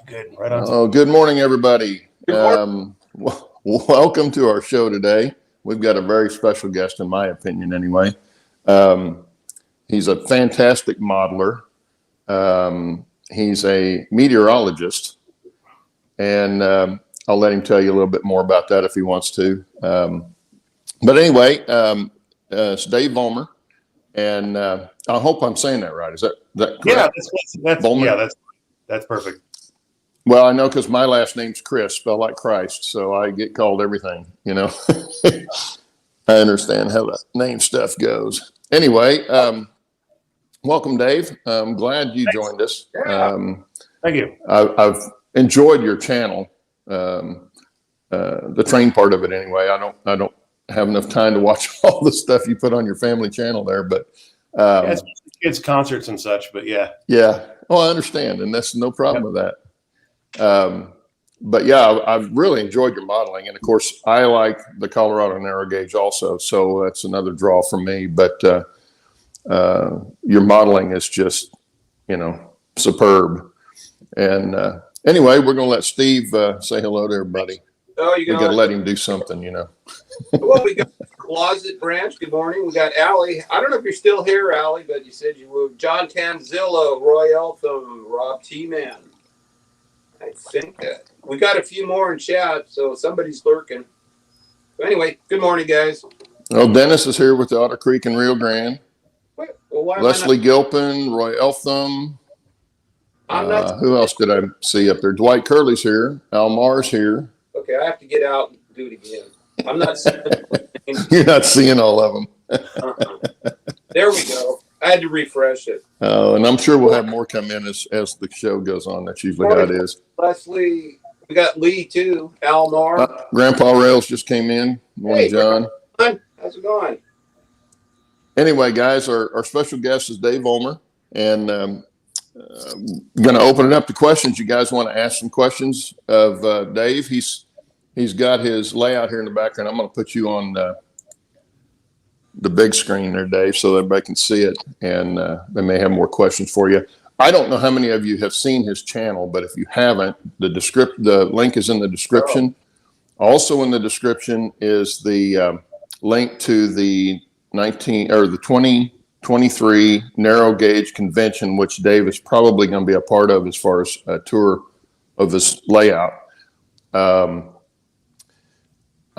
Good. Right on. Oh, good morning, everybody. Good morning. Welcome to our show today. We've got a very special guest, in my opinion, anyway. Um, he's a fantastic modeler. He's a meteorologist, and I'll let him tell you a little bit more about that if he wants to. But anyway, it's Dave Vollmer, and I hope I'm saying that right. Is that correct? Yeah, that's perfect. Well, I know because my last name's Chris, spelled like Christ, so I get called everything, I understand how that name stuff goes. Anyway, welcome, Dave. I'm glad you joined us. Thank you. I've enjoyed your channel, the train part of it anyway. I don't have enough time to watch all the stuff you put on your family channel there, but it's concerts and such, but yeah. Yeah. Oh, I understand, and that's no problem with that. But yeah, I've really enjoyed your modeling, and of course, I like the Colorado narrow gauge also, so that's another draw for me. But your modeling is just, superb. And anyway, we're going to let Steve say hello to everybody. Oh, we got to let him do something, Well, we got Closet Branch. Good morning. We got Allie. I don't know if you're still here, Allie, but you said you were. John Tanzillo, Roy Eltham, Rob T-Man. I think we got a few more in chat, so somebody's lurking. But anyway, good morning, guys. Well, Dennis is here with the Otter Creek and Rio Grande. Leslie Gilpin, Roy Eltham. Who else did I see up there? Dwight Curley's here. Al Marr's here. Okay, I have to get out and do it again. I'm not seeing You're not seeing all of them. There we go. I had to refresh it. Oh, and I'm sure we'll have more come in as the show goes on. That's usually how it is. Leslie, we got Lee too. Al Marr. Grandpa Rails just came in. Morning, John. How's it going? Anyway, guys, our special guest is Dave Vollmer, and going to open it up to questions. You guys want to ask some questions of Dave? He's got his layout here in the background. I'm going to put you on the big screen there, Dave, so everybody can see it, and they may have more questions for you. I don't know how many of you have seen his channel, but if you haven't, the link is in the description. Also in the description is the link to the 2023 narrow gauge convention, which Dave is probably going to be a part of as far as a tour of this layout. I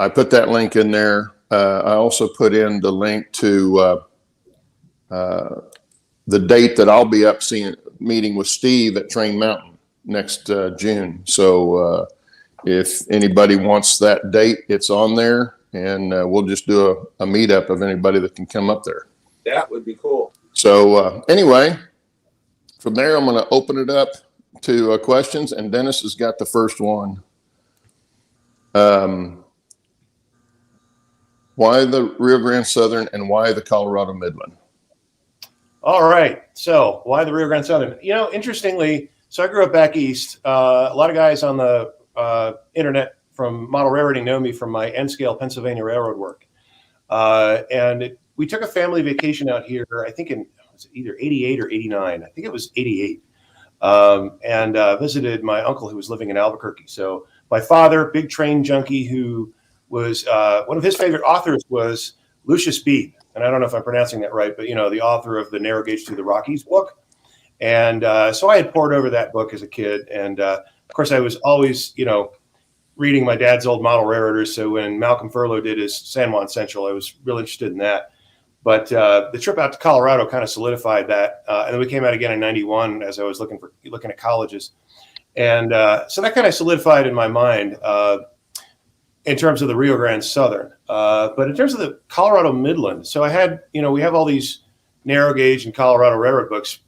put that link in there. I also put in the link to the date that I'll be up meeting with Steve at Train Mountain next June. So if anybody wants that date, it's on there, and we'll just do a meetup of anybody that can come up there. That would be cool. So anyway, from there, I'm going to open it up to questions, and Dennis has got the first one. Why the Rio Grande Southern and why the Colorado Midland? All right. So why the Rio Grande Southern? Interestingly, so I grew up back east. A lot of guys on the internet from model railroading know me from my N-scale Pennsylvania Railroad work. We took a family vacation out here, I think was it either 88 or 89. I think it was 88. And visited my uncle who was living in Albuquerque. So my father, big train junkie, who was one of his favorite authors was Lucius Beebe. And I don't know if I'm pronouncing that right, but, the author of the Narrow Gauge Through the Rockies book. And so I had pored over that book as a kid. And, of course, I was always, reading my dad's old model railroaders. So when Malcolm Furlow did his San Juan Central, I was really interested in that. But the trip out to Colorado kind of solidified that. And then we came out again in 91 as I was looking at colleges. And so that kind of solidified in my mind in terms of the Rio Grande Southern. But in terms of the Colorado Midland, so I had, we have all these narrow gauge and Colorado railroad books,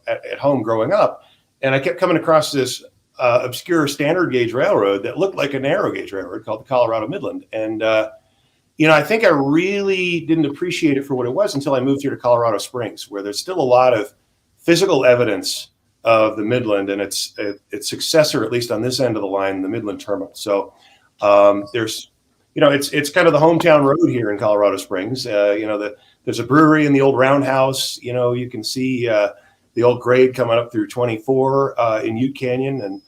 at home growing up. And I kept coming across this obscure standard gauge railroad that looked like a narrow gauge railroad called the Colorado Midland. And, I think I really didn't appreciate it for what it was until I moved here to Colorado Springs, where there's still a lot of physical evidence of the Midland and its successor, at least on this end of the line, the Midland Terminal. So there's, it's kind of the hometown road here in Colorado Springs. There's a brewery in the old roundhouse. You can see the the old grade coming up through 24 in Ute Canyon. And,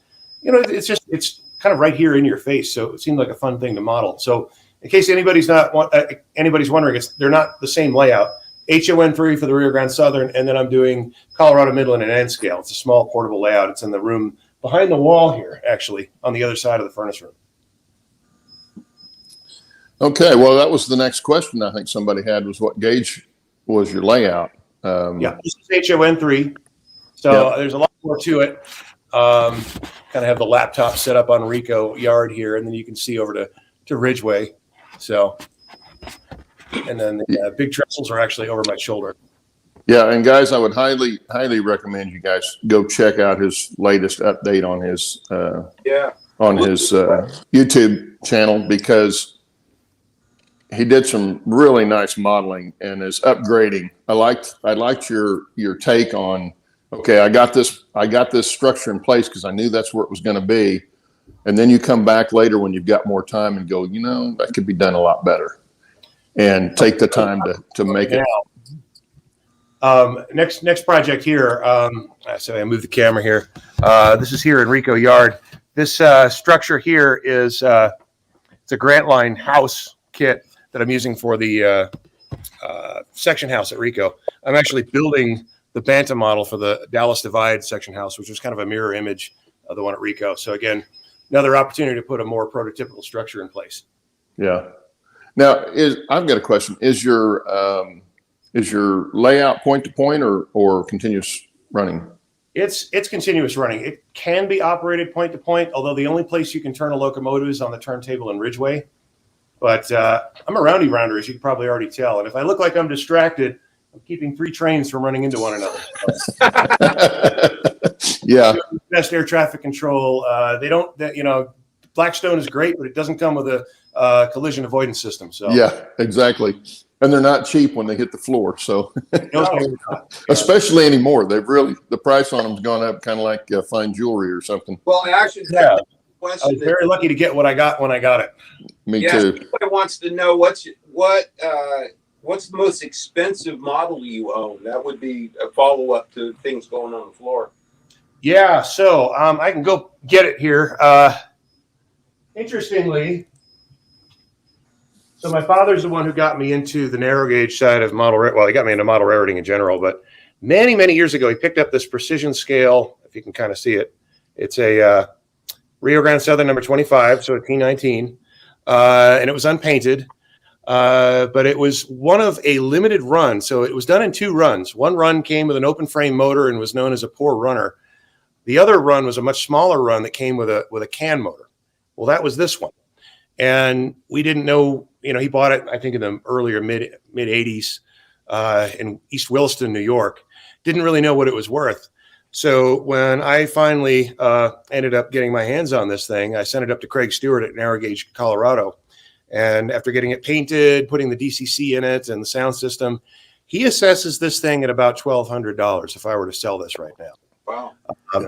it's kind of right here in your face. So it seemed like a fun thing to model. So in case anybody's wondering, they're not the same layout. HON3 for the Rio Grande Southern, and then I'm doing Colorado Midland and N scale. It's a small portable layout. It's in the room behind the wall here, actually, on the other side of the furnace room. Okay, well, that was the next question I think somebody had, was what gauge was your layout? Yeah, this is HON3. So there's a lot more to it. Kind of have the laptop set up on Rico Yard here, and then you can see over to Ridgeway. So, and then the big trestles are actually over my shoulder. Yeah, and guys, I would highly recommend you guys go check out his latest update on his YouTube channel, because he did some really nice modeling and is upgrading. I liked your take on, okay, I got this structure in place because I knew that's where it was going to be, and then you come back later when you've got more time and go, that could be done a lot better, and take the time to make it. Next project here. So I moved the camera here. This is here in Rico Yard. This structure here is it's a Grant Line house kit that I'm using for the section house at Rico. I'm actually building the Bantam model for the Dallas Divide section house, which is kind of a mirror image of the one at Rico. So again, another opportunity to put a more prototypical structure in place. Yeah. Now, I've got a question. Is your layout point to point or continuous running? It's continuous running. It can be operated point to point, although the only place you can turn a locomotive is on the turntable in Ridgeway. But I'm a roundy rounder, as you can probably already tell. And if I look like I'm distracted, I'm keeping 3 trains from running into one another. Yeah. Best air traffic control. Blackstone is great, but it doesn't come with a collision avoidance system. So yeah, exactly. And they're not cheap when they hit the floor. So especially anymore, the price on them's gone up, kind of like fine jewelry or something. Well, actually, I was very lucky to get what I got when I got it. Me too. Somebody wants to know what's the most expensive model you own. That would be a follow up to things going on the floor. Yeah, so I can go get it here. Interestingly, so my father's the one who got me into the narrow gauge side of model. Well, he got me into model railroading in general, but many, many years ago, he picked up this precision scale. If you can kind of see it, it's a Rio Grande Southern number 25, so a T19, and it was unpainted, but it was one of a limited run. So it was done in 2 runs. One run came with an open frame motor and was known as a poor runner. The other run was a much smaller run that came with a can motor. Well, that was this one. And we didn't know, he bought it, I think, in the earlier mid 80s in East Williston, New York. Didn't really know what it was worth. So when I finally ended up getting my hands on this thing, I sent it up to Craig Stewart at Narrow Gauge, Colorado. And after getting it painted, putting the DCC in it and the sound system, he assesses this thing at about $1,200 if I were to sell this right now. Wow.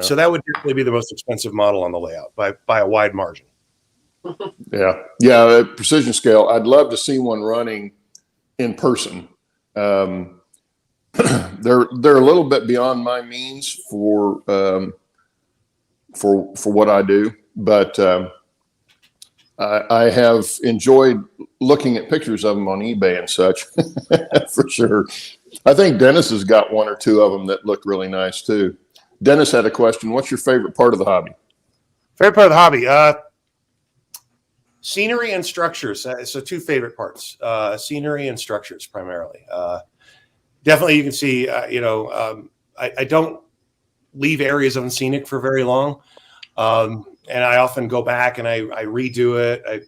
So that would definitely be the most expensive model on the layout by a wide margin. Yeah. Precision scale. I'd love to see one running in person. They're a little bit beyond my means for what I do, but I have enjoyed looking at pictures of them on eBay and such for sure. I think Dennis has got 1 or 2 of them that look really nice too. Dennis had a question. What's your favorite part of the hobby? Favorite part of the hobby? Scenery and structures. So 2 favorite parts, scenery and structures primarily. Definitely you can see, I don't leave areas unscenic for very long. And I often go back and I redo it. I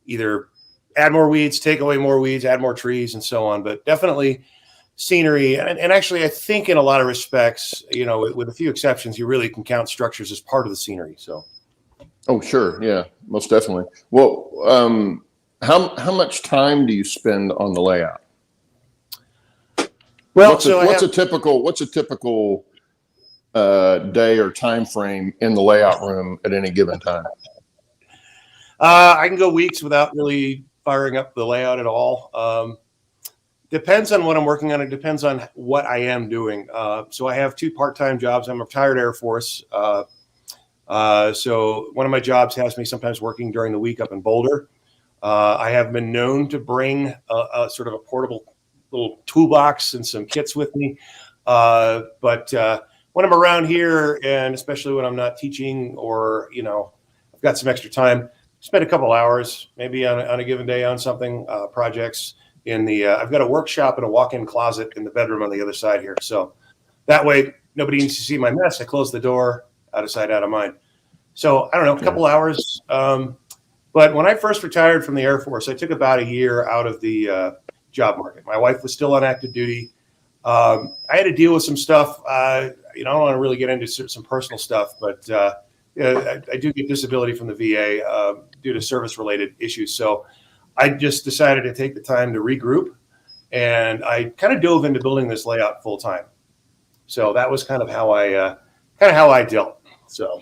either add more weeds, take away more weeds, add more trees and so on, but definitely scenery. And actually I think in a lot of respects, with a few exceptions, you really can count structures as part of the scenery. So. Oh, sure. Yeah, most definitely. Well, how much time do you spend on the layout? Well, what's a typical day or time frame in the layout room at any given time? I can go weeks without really firing up the layout at all. Depends on what I'm working on. It depends on what I am doing. So I have 2 part-time jobs. I'm a retired Air Force. So one of my jobs has me sometimes working during the week up in Boulder. I have been known to bring a sort of a portable little toolbox and some kits with me. But when I'm around here, and especially when I'm not teaching or, I've got some extra time, spend a couple hours maybe on a given day on something, projects in the, I've got a workshop and a walk-in closet in the bedroom on the other side here. So that way nobody needs to see my mess. I close the door, out of sight, out of mind. So I don't know, a couple hours. But when I first retired from the Air Force, I took about a year out of the job market. My wife was still on active duty. I had to deal with some stuff. I don't want to really get into some personal stuff, but I do get disability from the VA due to service-related issues. So I just decided to take the time to regroup, and I kind of dove into building this layout full time. So that was kind of how I dealt. So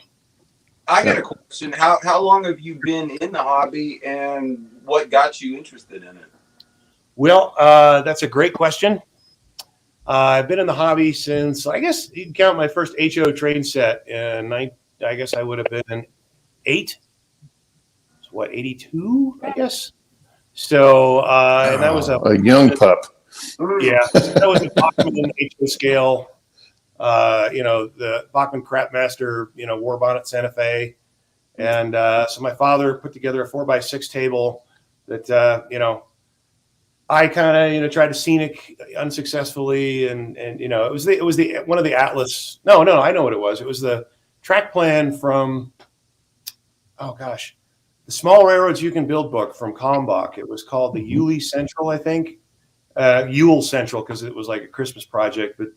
I got a question. How long have you been in the hobby, and what got you interested in it? Well, that's a great question. I've been in the hobby since, I guess you can count my first HO train set in, I guess I would have been 8. So what, 82, I guess? So, and that was a young pup. Yeah, that was a Bachman HO scale. The Bachman Crapmaster, war bonnet Santa Fe. And so my father put together a 4x6 table that, I kind of, tried to scenic unsuccessfully. And it was one of the Atlas. No, I know what it was. It was the track plan from, the Small Railroads You Can Build book from Kalmbach. It was called the Yulee Central, I think. Yule Central, because it was like a Christmas project, but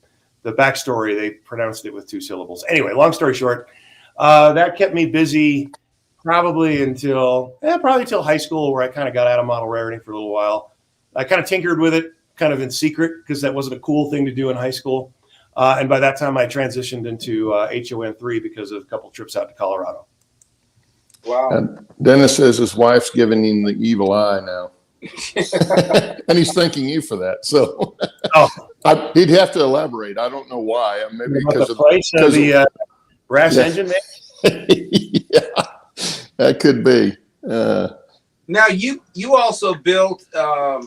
the backstory, they pronounced it with 2 syllables. Anyway, long story short, that kept me busy probably till high school, where I kind of got out of model railroading for a little while. I kind of tinkered with it kind of in secret because that wasn't a cool thing to do in high school. And by that time I transitioned into HON3 because of a couple trips out to Colorado. Wow. And Dennis says his wife's giving him the evil eye now. And he's thanking you for that. So he'd have to elaborate. I don't know why. Maybe because the price of the brass engine. Yeah, that could be. Now you also built a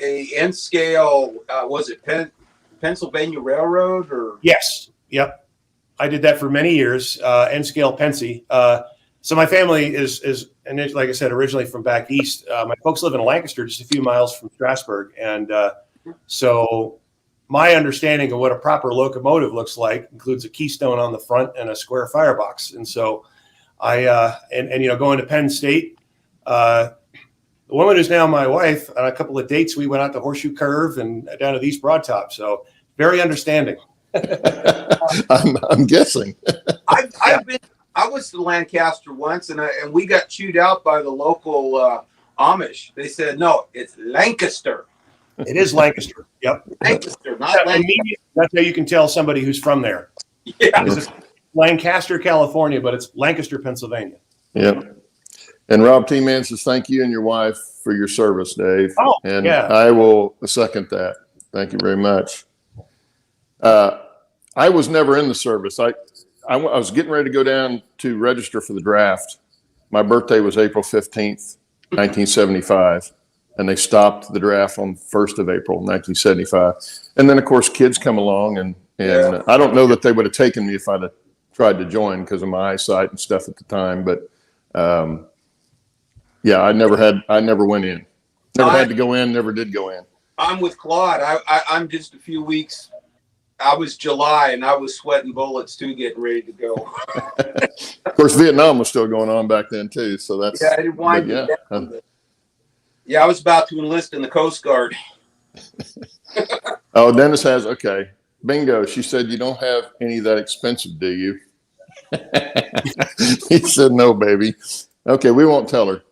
N scale. Was it Pennsylvania Railroad or? Yes. Yep. I did that for many years. N scale Pensy. So my family is, and like I said, originally from back east. My folks live in Lancaster, just a few miles from Strasburg, and so my understanding of what a proper locomotive looks like includes a keystone on the front and a square firebox. And so I going to Penn State. The woman who's now my wife, on a couple of dates, we went out to Horseshoe Curve and down to the East Broad Top. So very understanding. I'm guessing. I was to Lancaster once, and we got chewed out by the local Amish. They said, no, it's Lancaster. It is Lancaster. Yep. Lancaster, not Lancaster. That's how you can tell somebody who's from there. Yeah. It's Lancaster, California, but it's Lancaster, Pennsylvania. Yep. And Rob T-Man says, thank you and your wife for your service, Dave. Oh, and yeah. I will second that. Thank you very much. I was never in the service. I was getting ready to go down to register for the draft. My birthday was April 15th, 1975. And they stopped the draft on 1st of April, 1975. And then, of course, kids come along, and I don't know that they would have taken me if I'd have tried to join because of my eyesight and stuff at the time. But, I never went in. Never had to go in, never did go in. I'm with Claude. I'm just a few weeks. I was July, and I was sweating bullets, too, getting ready to go. Of course, Vietnam was still going on back then, too. So that's I didn't wind me down. I was about to enlist in the Coast Guard. Oh, Dennis has, okay. Bingo. She said, you don't have any that expensive, do you? He said, no, baby. Okay, we won't tell her.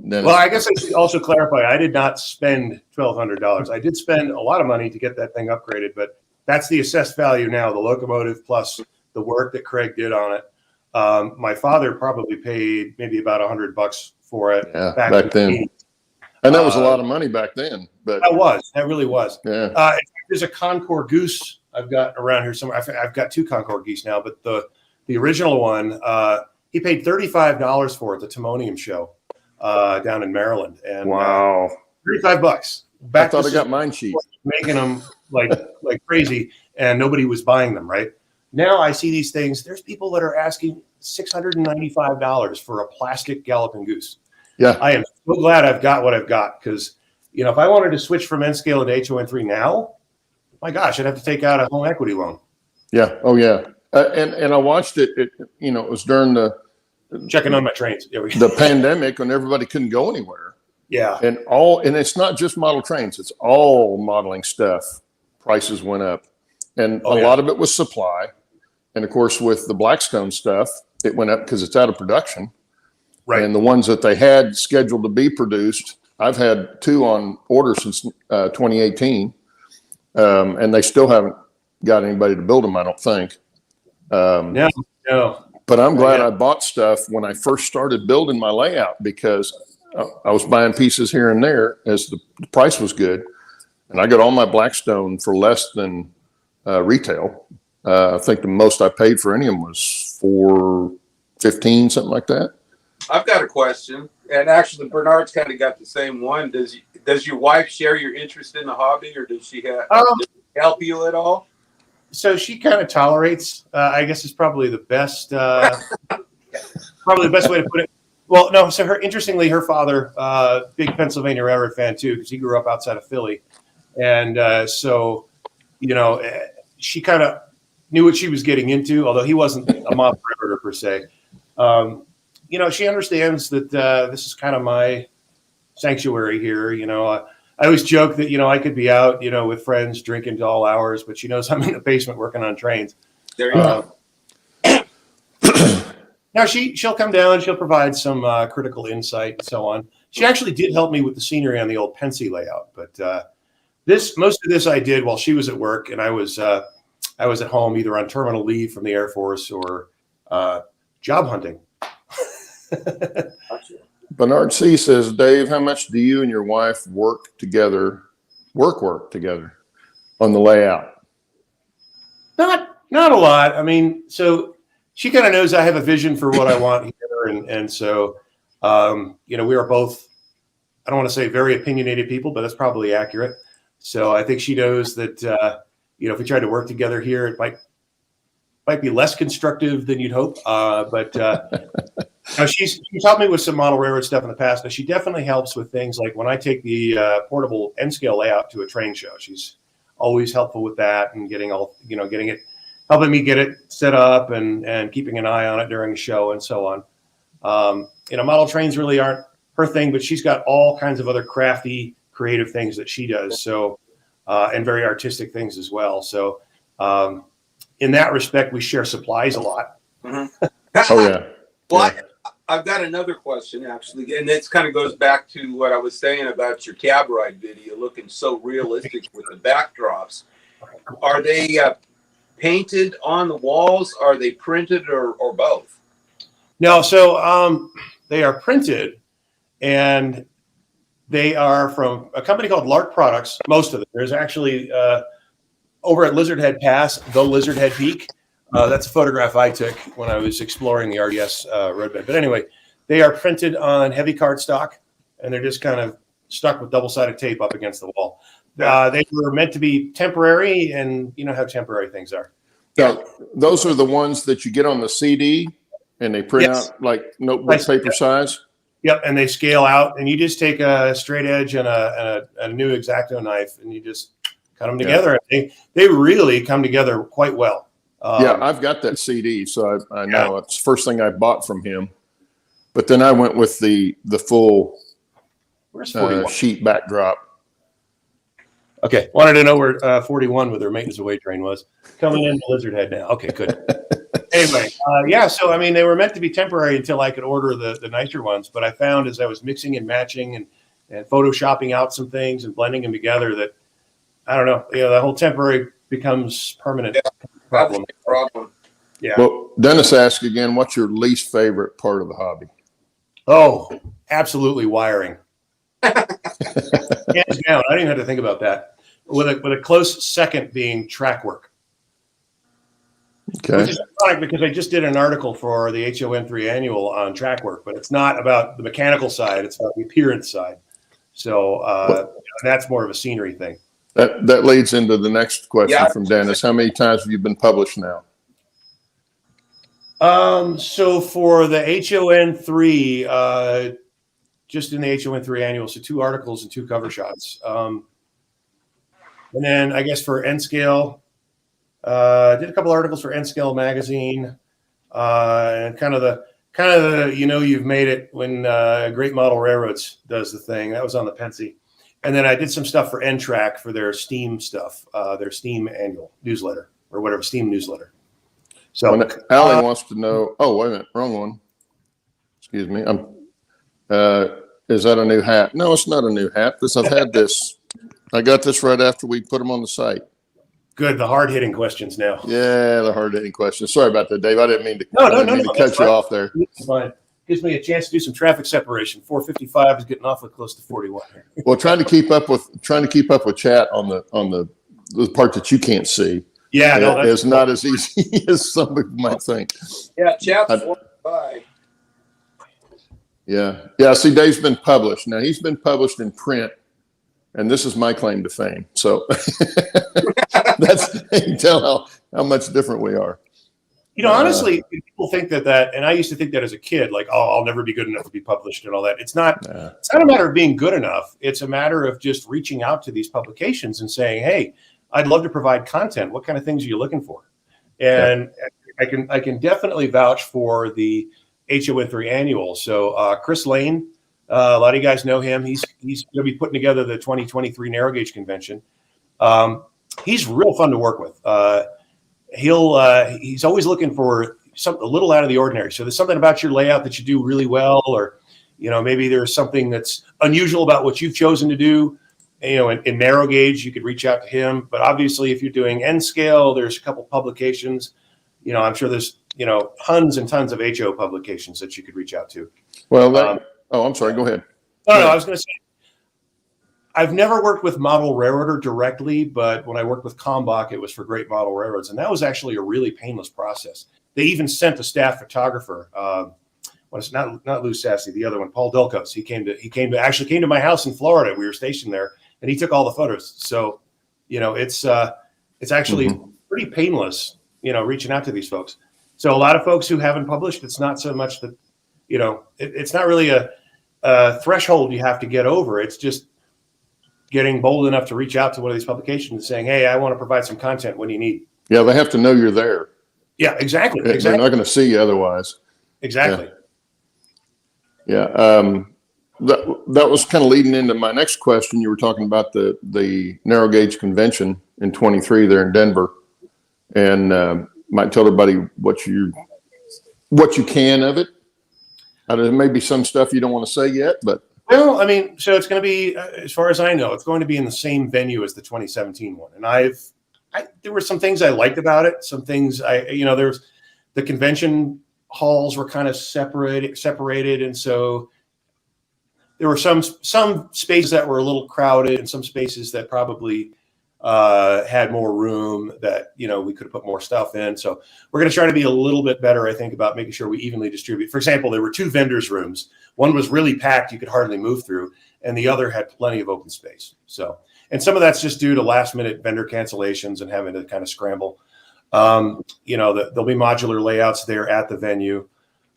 Dennis. Well, I guess I should also clarify, I did not spend $1,200. I did spend a lot of money to get that thing upgraded, but that's the assessed value now, the locomotive plus the work that Craig did on it. My father probably paid maybe about $100 for it back then. And that was a lot of money back then. But that really was. Yeah. There's a Concord goose I've got around here somewhere. I've got 2 Concord geese now, but the original one, he paid $35 for it, the Timonium show down in Maryland. And Wow. $35. I thought I got mine cheap. Making them like crazy, and nobody was buying them, right? Now I see these things. There's people that are asking $695 for a plastic galloping goose. Yeah. I am so glad I've got what I've got, because, if I wanted to switch from N scale to HON3 now, my gosh, I'd have to take out a home equity loan. Yeah. Oh, yeah. And I watched it. It was during the checking on my trains. The pandemic, when everybody couldn't go anywhere. Yeah. And it's not just model trains. It's all modeling stuff. Prices went up. And a lot of it was supply. And of course, with the Blackstone stuff, it went up because it's out of production. Right. And the ones that they had scheduled to be produced, I've had 2 on order since 2018. And they still haven't got anybody to build them, I don't think. No. But I'm glad I bought stuff when I first started building my layout, because I was buying pieces here and there as the price was good. And I got all my Blackstone for less than retail. I think the most I paid for any of them was $415, something like that. I've got a question, and actually Bernard's kind of got the same one. Does your wife share your interest in the hobby, or does she help you at all? So she kind of tolerates. I guess is probably the best. Probably the best way to put it. Well, no. So interestingly, her father, big Pennsylvania Railroad fan too, because he grew up outside of Philly, and so she kind of knew what she was getting into, although he wasn't a model railroader per se. She understands that this is kind of my sanctuary here. I always joke that, I could be out, with friends drinking to all hours, but she knows I'm in the basement working on trains. There you go. Now she'll come down, she'll provide some critical insight and so on. She actually did help me with the scenery on the old Pensy layout, but most of this I did while she was at work, and I was at home either on terminal leave from the Air Force or job hunting. Bernard C. says, Dave, how much do you and your wife work together on the layout? Not a lot. I mean, so she kind of knows I have a vision for what I want here, and so we are both, I don't want to say very opinionated people, but that's probably accurate. So I think she knows that if we tried to work together here, it might be less constructive than you'd hope. But she's helped me with some model railroad stuff in the past, but she definitely helps with things like when I take the portable N-scale layout to a train show. She's always helpful with that and helping me get it set up and keeping an eye on it during the show and so on. Model trains really aren't her thing, but she's got all kinds of other crafty, creative things that she does. So, and very artistic things as well. So, in that respect, we share supplies a lot. Mm-hmm. Oh yeah. Well, I've got another question actually, and this kind of goes back to what I was saying about your cab ride video looking so realistic with the backdrops. Are they painted on the walls? Are they printed or both? No, so they are printed, and they are from a company called Lark Products. Most of them. There's actually over at Lizard Head Pass, the Lizard Head Peak. That's a photograph I took when I was exploring the RDS roadbed. But anyway, they are printed on heavy cardstock, and they're just kind of stuck with double-sided tape up against the wall. They were meant to be temporary, and you know how temporary things are. Now, those are the ones that you get on the CD, and they print out like notebook paper size? Yep, and they scale out, and you just take a straight edge and a new X-Acto knife, and you just cut them together. They really come together quite well. I've got that CD, so I know it's the first thing I bought from him. But then I went with the full sheet backdrop. Okay, wanted to know where 41 with their maintenance away train was. Coming into Lizard Head now. Okay, good. Anyway, so I mean, they were meant to be temporary until I could order the nicer ones. But I found as I was mixing and matching and photoshopping out some things and blending them together that, I don't know, the whole temporary becomes permanent. Problem. Yeah. Well, Dennis asked again, what's your least favorite part of the hobby? Oh, absolutely wiring. Hands down. I didn't even have to think about that. With a close second being track work. Okay. Which is ironic because I just did an article for the HON3 annual on track work, but it's not about the mechanical side. It's about the appearance side. So that's more of a scenery thing. That leads into the next question Yeah. from Dennis. How many times have you been published now? So for the HON3, just in the HON3 annual, so 2 articles and 2 cover shots. And then I guess for N-Scale, did a couple articles for N-Scale magazine, and kind of the you've made it when Great Model Railroads does the thing. That was on the Pensy. And then I did some stuff for N-Track for their Steam stuff, their Steam annual newsletter or whatever, Steam newsletter. So Allie wants to know. Oh, wait a minute, wrong one. Excuse me. Is that a new hat? No, it's not a new hat. I've had this. I got this right after we put them on the site. Good, the hard-hitting questions now. Yeah, the hard-hitting questions. Sorry about that, Dave. I didn't mean to. No, Cut you off there. It's fine. Gives me a chance to do some traffic separation. 455 is getting awfully close to 41 here. Well, trying to keep up with chat on the part that you can't see. Yeah, no, it's not as easy as some people might think. Yeah, chat's by. Yeah. See, Dave's been published. Now he's been published in print, and this is my claim to fame. So that's you can tell how much different we are. Honestly, people think that, and I used to think that as a kid, like, oh, I'll never be good enough to be published and all that. It's not. It's not a matter of being good enough. It's a matter of just reaching out to these publications and saying, hey, I'd love to provide content. What kind of things are you looking for? And I can definitely vouch for the HON3 annual. So Chris Lane, a lot of you guys know him. He's going to be putting together the 2023 Narrow Gauge Convention. He's real fun to work with. He's always looking for something a little out of the ordinary. So there's something about your layout that you do really well, or maybe there's something that's unusual about what you've chosen to do. In narrow gauge, you could reach out to him. But obviously, if you're doing N-Scale, there's a couple publications. I'm sure there's tons and tons of HO publications that you could reach out to. Well, I'm sorry. Go ahead. No, I was going to say, I've never worked with Model Railroader directly, but when I worked with Kalmbach, it was for Great Model Railroads, and that was actually a really painless process. They even sent a staff photographer. Not Lou Sassy, the other one, Paul Delcos. He came to my house in Florida. We were stationed there, and he took all the photos. So, it's actually pretty painless, reaching out to these folks. So a lot of folks who haven't published, it's not so much that, it's not really a threshold you have to get over. It's just getting bold enough to reach out to one of these publications and saying, hey, I want to provide some content. What do you need? Yeah, they have to know you're there. Yeah, exactly. They're not going to see you otherwise. Exactly. Yeah. That was kind of leading into my next question. You were talking about the narrow gauge convention in 23 there in Denver, and might tell everybody what you can of it. There may be some stuff you don't want to say yet, but. Well, I mean, so it's going to be, as far as I know, it's going to be in the same venue as the 2017 one. And there were some things I liked about it. Some things there's the convention halls were kind of separated. And so there were some spaces that were a little crowded and some spaces that probably had more room that, we could have put more stuff in. So we're going to try to be a little bit better, I think, about making sure we evenly distribute. For example, there were 2 vendors' rooms. One was really packed, you could hardly move through, and the other had plenty of open space. So, and some of that's just due to last minute vendor cancellations and having to kind of scramble. There'll be modular layouts there at the venue.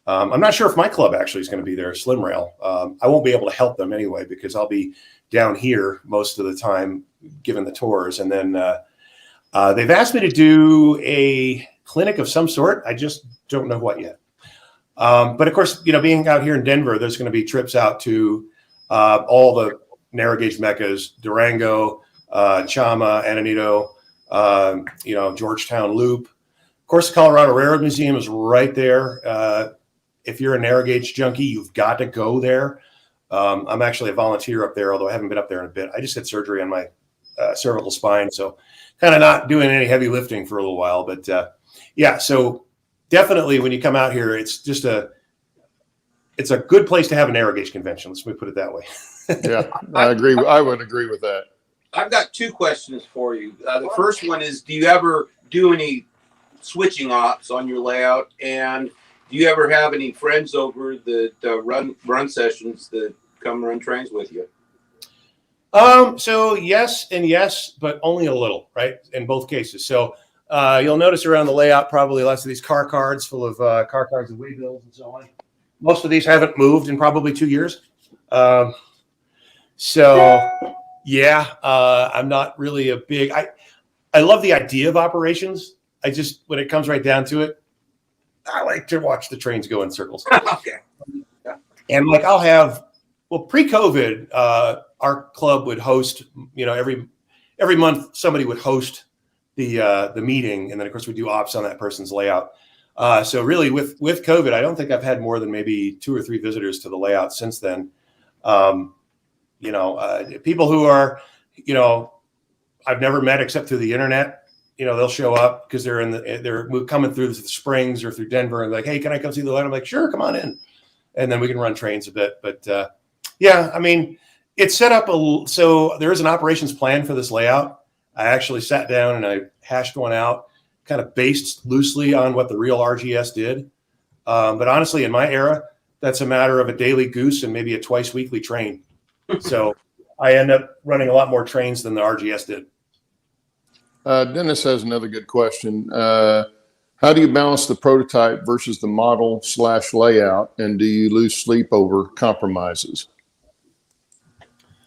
I'm not sure if my club actually is going to be there, Slim Rail. I won't be able to help them anyway, because I'll be down here most of the time giving the tours. And then they've asked me to do a clinic of some sort. I just don't know what yet. But of course, being out here in Denver, there's going to be trips out to all the narrow gauge meccas, Durango, Chama, Antonito, Georgetown Loop. Of course, the Colorado Railroad Museum is right there. If you're a narrow gauge junkie, you've got to go there. I'm actually a volunteer up there, although I haven't been up there in a bit. I just had surgery on my cervical spine, so kind of not doing any heavy lifting for a little while. But so definitely when you come out here, it's just it's a good place to have an aero gauge convention. Let's put it that way. Yeah, I agree. I would agree with that. I've got two questions for you. The first one is, do you ever do any switching ops on your layout? And do you ever have any friends over that run sessions that come run trains with you? So yes and yes, but only a little, right? In both cases. So you'll notice around the layout probably lots of these car cards full of car cards and waybills and so on. Most of these haven't moved in probably 2 years. So yeah, I'm not really a big. I love the idea of operations. I just, when it comes right down to it, I like to watch the trains go in circles. Okay. Yeah. And like I'll have, well, pre-COVID, our club would host, every month somebody would host the meeting, and then of course we do ops on that person's layout. So really, with COVID, I don't think I've had more than maybe 2 or 3 visitors to the layout since then. People who are, I've never met except through the internet. They'll show up because they're coming through the Springs or through Denver and like, hey, can I come see the layout? I'm like, sure, come on in, and then we can run trains a bit. But yeah, I mean, it's set up so there is an operations plan for this layout. I actually sat down and I hashed one out, kind of based loosely on what the real RGS did. But honestly, in my era, that's a matter of a daily goose and maybe a twice weekly train. So I end up running a lot more trains than the RGS did. Dennis has another good question. How do you balance the prototype versus the model / layout? And do you lose sleep over compromises?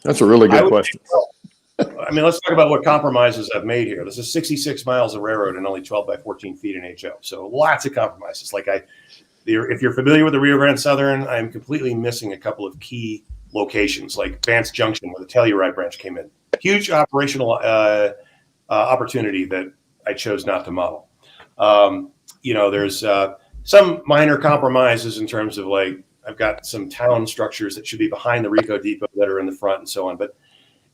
That's a really good question. I mean, let's talk about what compromises I've made here. This is 66 miles of railroad and only 12 by 14 feet in HO. So lots of compromises. If you're familiar with the Rio Grande Southern, I'm completely missing a couple of key locations like Vance Junction where the Telluride branch came in. Huge operational opportunity that I chose not to model. There's some minor compromises in terms of I've got some town structures that should be behind the Rico Depot that are in the front and so on. But,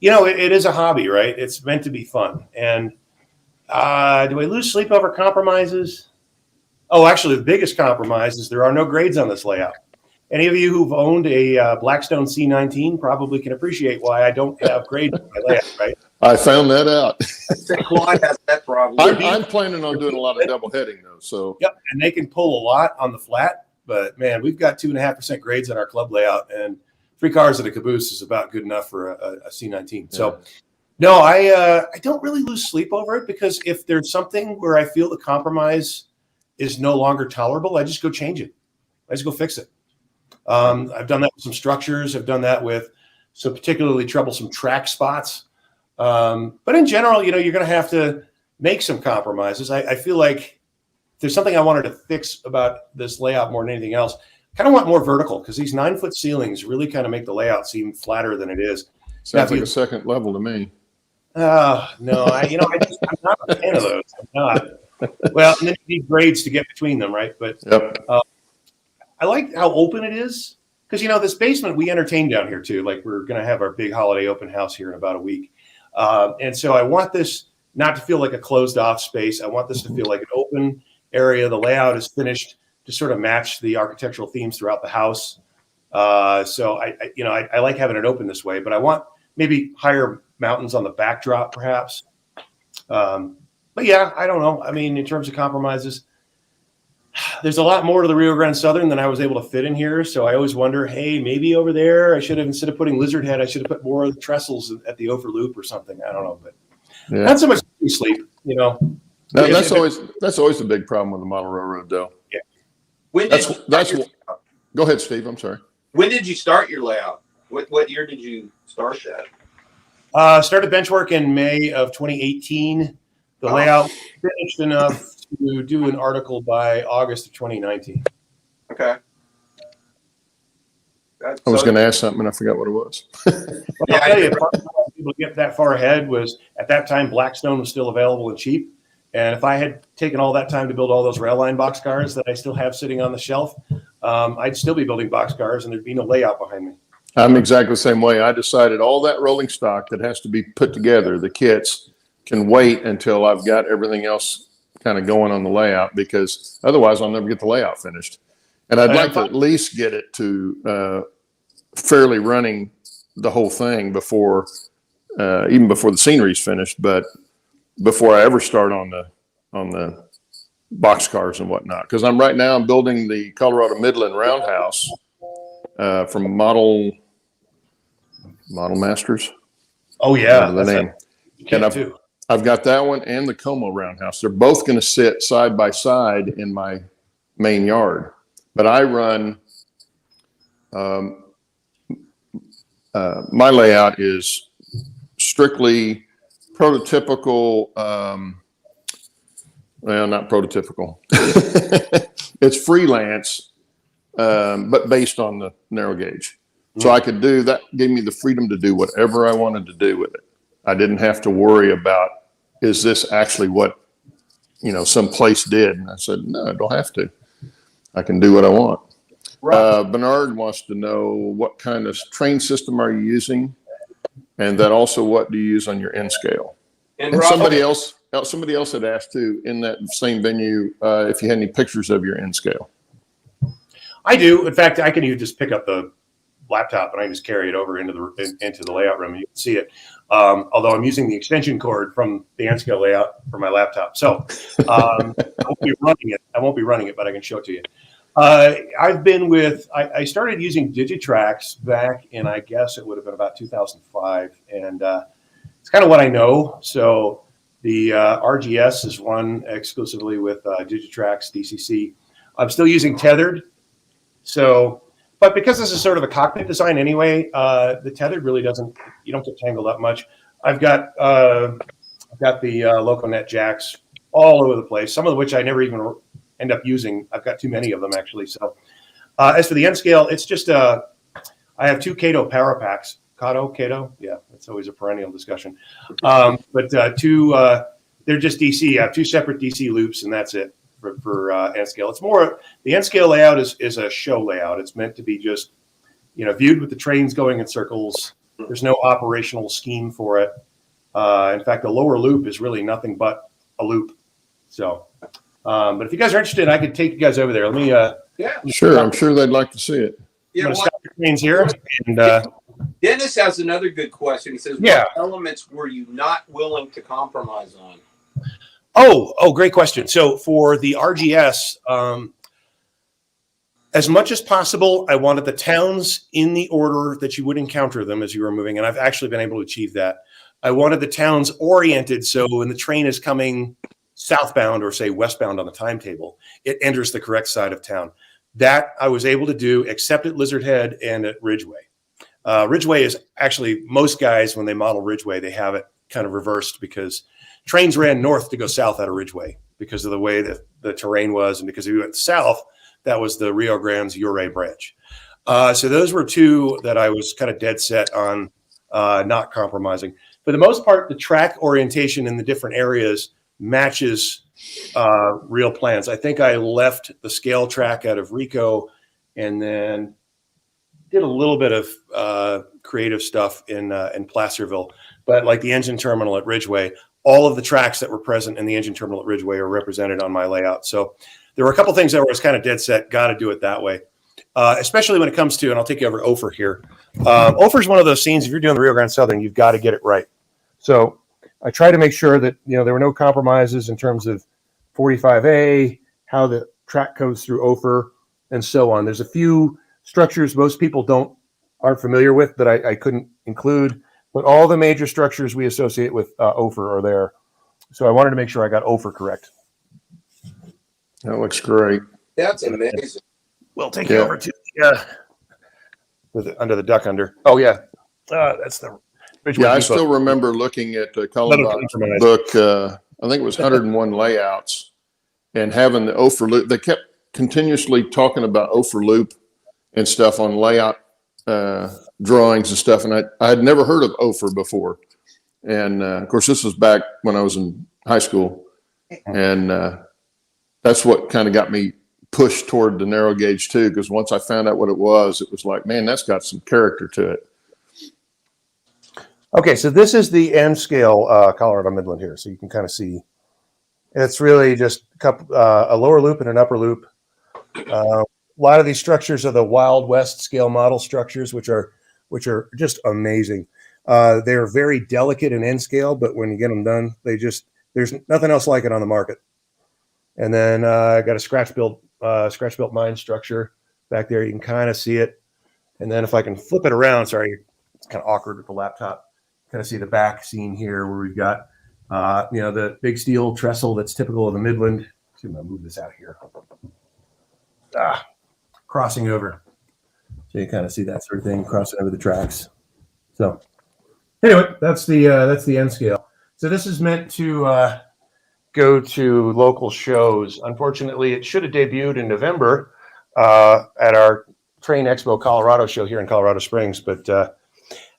it is a hobby, right? It's meant to be fun. And do I lose sleep over compromises? Oh, actually, the biggest compromise is there are no grades on this layout. Any of you who've owned a Blackstone C19 probably can appreciate why I don't have grades on my layout, right? I found that out. Quad has that problem. I'm planning on doing a lot of double heading though. So yep, and they can pull a lot on the flat, but man, we've got 2.5% grades on our club layout, and 3 cars and a caboose is about good enough for a C19. Yeah. So no, I don't really lose sleep over it, because if there's something where I feel the compromise is no longer tolerable, I just go change it. I just go fix it. I've done that with some structures. I've done that with some particularly troublesome track spots. But in general, you're going to have to make some compromises. I feel like if there's something I wanted to fix about this layout more than anything else, I kind of want more vertical, because these 9-foot ceilings really kind of make the layout seem flatter than it is. Sounds like a second level to me. No, I'm not a fan of those. I'm not. Well, and then you need grades to get between them, right? But yep. I like how open it is, because this basement we entertain down here too. Like, we're going to have our big holiday open house here in about a week, and so I want this not to feel like a closed off space. I want this to feel like an open area. The layout is finished to sort of match the architectural themes throughout the house. So I like having it open this way, but I want maybe higher mountains on the backdrop, perhaps. But yeah, I don't know. I mean, in terms of compromises, there's a lot more to the Rio Grande Southern than I was able to fit in here. So I always wonder, hey, maybe over there I should have, instead of putting lizard head, I should have put more of the trestles at the over loop or something. I don't know, but not so much sleep. No, that's always the big problem with the model railroad, though. Yeah. Go ahead, Steve. I'm sorry. When did you start your layout? What year did you start that? Started bench work in May of 2018. The layout finished enough to do an article by August of 2019. Okay. I was going to ask something and I forgot what it was. I'll tell you, part of why people get that far ahead was at that time Blackstone was still available and cheap. And if I had taken all that time to build all those rail line boxcars that I still have sitting on the shelf, I'd still be building boxcars and there'd be no layout behind me. I'm exactly the same way. I decided all that rolling stock that has to be put together, the kits, can wait until I've got everything else kind of going on the layout, because otherwise I'll never get the layout finished. And I'd like to at least get it to fairly running the whole thing before, even before the scenery's finished, but before I ever start on the box cars and whatnot. Because I'm building the Colorado Midland Roundhouse from Model Masters. Oh yeah, the name. And I've got that one and the Como Roundhouse. They're both going to sit side by side in my main yard. But I run, my layout is strictly prototypical, well, not prototypical. It's freelance, but based on the narrow gauge. So I could do that, gave me the freedom to do whatever I wanted to do with it. I didn't have to worry about, is this actually what, some place did? And I said, no, I don't have to. I can do what I want. Right. Bernard wants to know, what kind of train system are you using? And then also, what do you use on your N scale? And somebody else had asked too, in that same venue, if you had any pictures of your N scale. I do. In fact, I can even just pick up the laptop and I just carry it over into the layout room. You can see it. Although I'm using the extension cord from the N scale layout for my laptop, so I won't be running it, but I can show it to you. I've been with. I started using Digitrax back in, I guess it would have been about 2005, and it's kind of what I know. So the RGS is run exclusively with Digitrax DCC. I'm still using tethered. So, but because this is sort of a cockpit design anyway, the tethered really doesn't. You don't get tangled up much. I've got the LocoNet jacks all over the place. Some of which I never even end up using. I've got too many of them actually. So, as for the N scale, it's just I have two Kato power packs. Kato, yeah, that's always a perennial discussion. But two, they're just DC. I have two separate DC loops, and that's it for N scale. It's more, the N scale layout is a show layout. It's meant to be just viewed with the trains going in circles. There's no operational scheme for it. In fact, the lower loop is really nothing but a loop. So. But if you guys are interested, I could take you guys over there. Let me. Yeah. Sure, I'm sure they'd like to see it. I'm going to stop the trains here. And Dennis has another good question. He says, "What elements were you not willing to compromise on?" Oh, great question. So for the RGS, as much as possible, I wanted the towns in the order that you would encounter them as you were moving, and I've actually been able to achieve that. I wanted the towns oriented, so when the train is coming southbound or say westbound on the timetable, it enters the correct side of town. That I was able to do, except at Lizard Head and at Ridgeway. Ridgeway is actually, most guys, when they model Ridgeway, they have it kind of reversed because trains ran north to go south out of Ridgeway because of the way that the terrain was. And because if you went south, that was the Rio Grande's Ouray branch. So those were two that I was kind of dead set on not compromising. For the most part, the track orientation in the different areas matches real plans. I think I left the scale track out of Rico and then did a little bit of creative stuff in Placerville, but like the engine terminal at Ridgeway, all of the tracks that were present in the engine terminal at Ridgeway are represented on my layout. So there were a couple things that I was kind of dead set, got to do it that way. Especially when it comes to, and I'll take you over Ophir here. Ophir is one of those scenes, if you're doing the Rio Grande Southern, you've got to get it right. So I try to make sure that, there were no compromises in terms of 45A, how the track goes through Ophir, and so on. There's a few structures most people aren't familiar with that I couldn't include, but all the major structures we associate with Ophir are there. So I wanted to make sure I got Ophir correct. That looks great. That's amazing. We'll take you over to under the duck under. Oh yeah, that's the. Yeah, I still remember looking at Cullenbach's book. I think it was 101 layouts, and having the Ophir loop. They kept continuously talking about Ophir loop and stuff on layout drawings and stuff, and I had never heard of Ophir before. And of course, this was back when I was in high school, and that's what kind of got me pushed toward the narrow gauge too. Because once I found out what it was like, man, that's got some character to it. Okay, so this is the N scale Colorado Midland here, so you can kind of see. It's really just a lower loop and an upper loop. lot of these structures are the Wild West scale model structures, which are just amazing. They're very delicate in end scale, but when you get them done, there's nothing else like it on the market. And then I got a scratch built mine structure back there. You can kind of see it. And then if I can flip it around, sorry, it's kind of awkward with the laptop. Kind of see the back scene here where we've got, the big steel trestle that's typical of the Midland. I'm going to move this out here. Crossing over. So you kind of see that sort of thing crossing over the tracks. So anyway, that's the end scale. So this is meant to go to local shows. Unfortunately, it should have debuted in November at our Train Expo Colorado show here in Colorado Springs. But of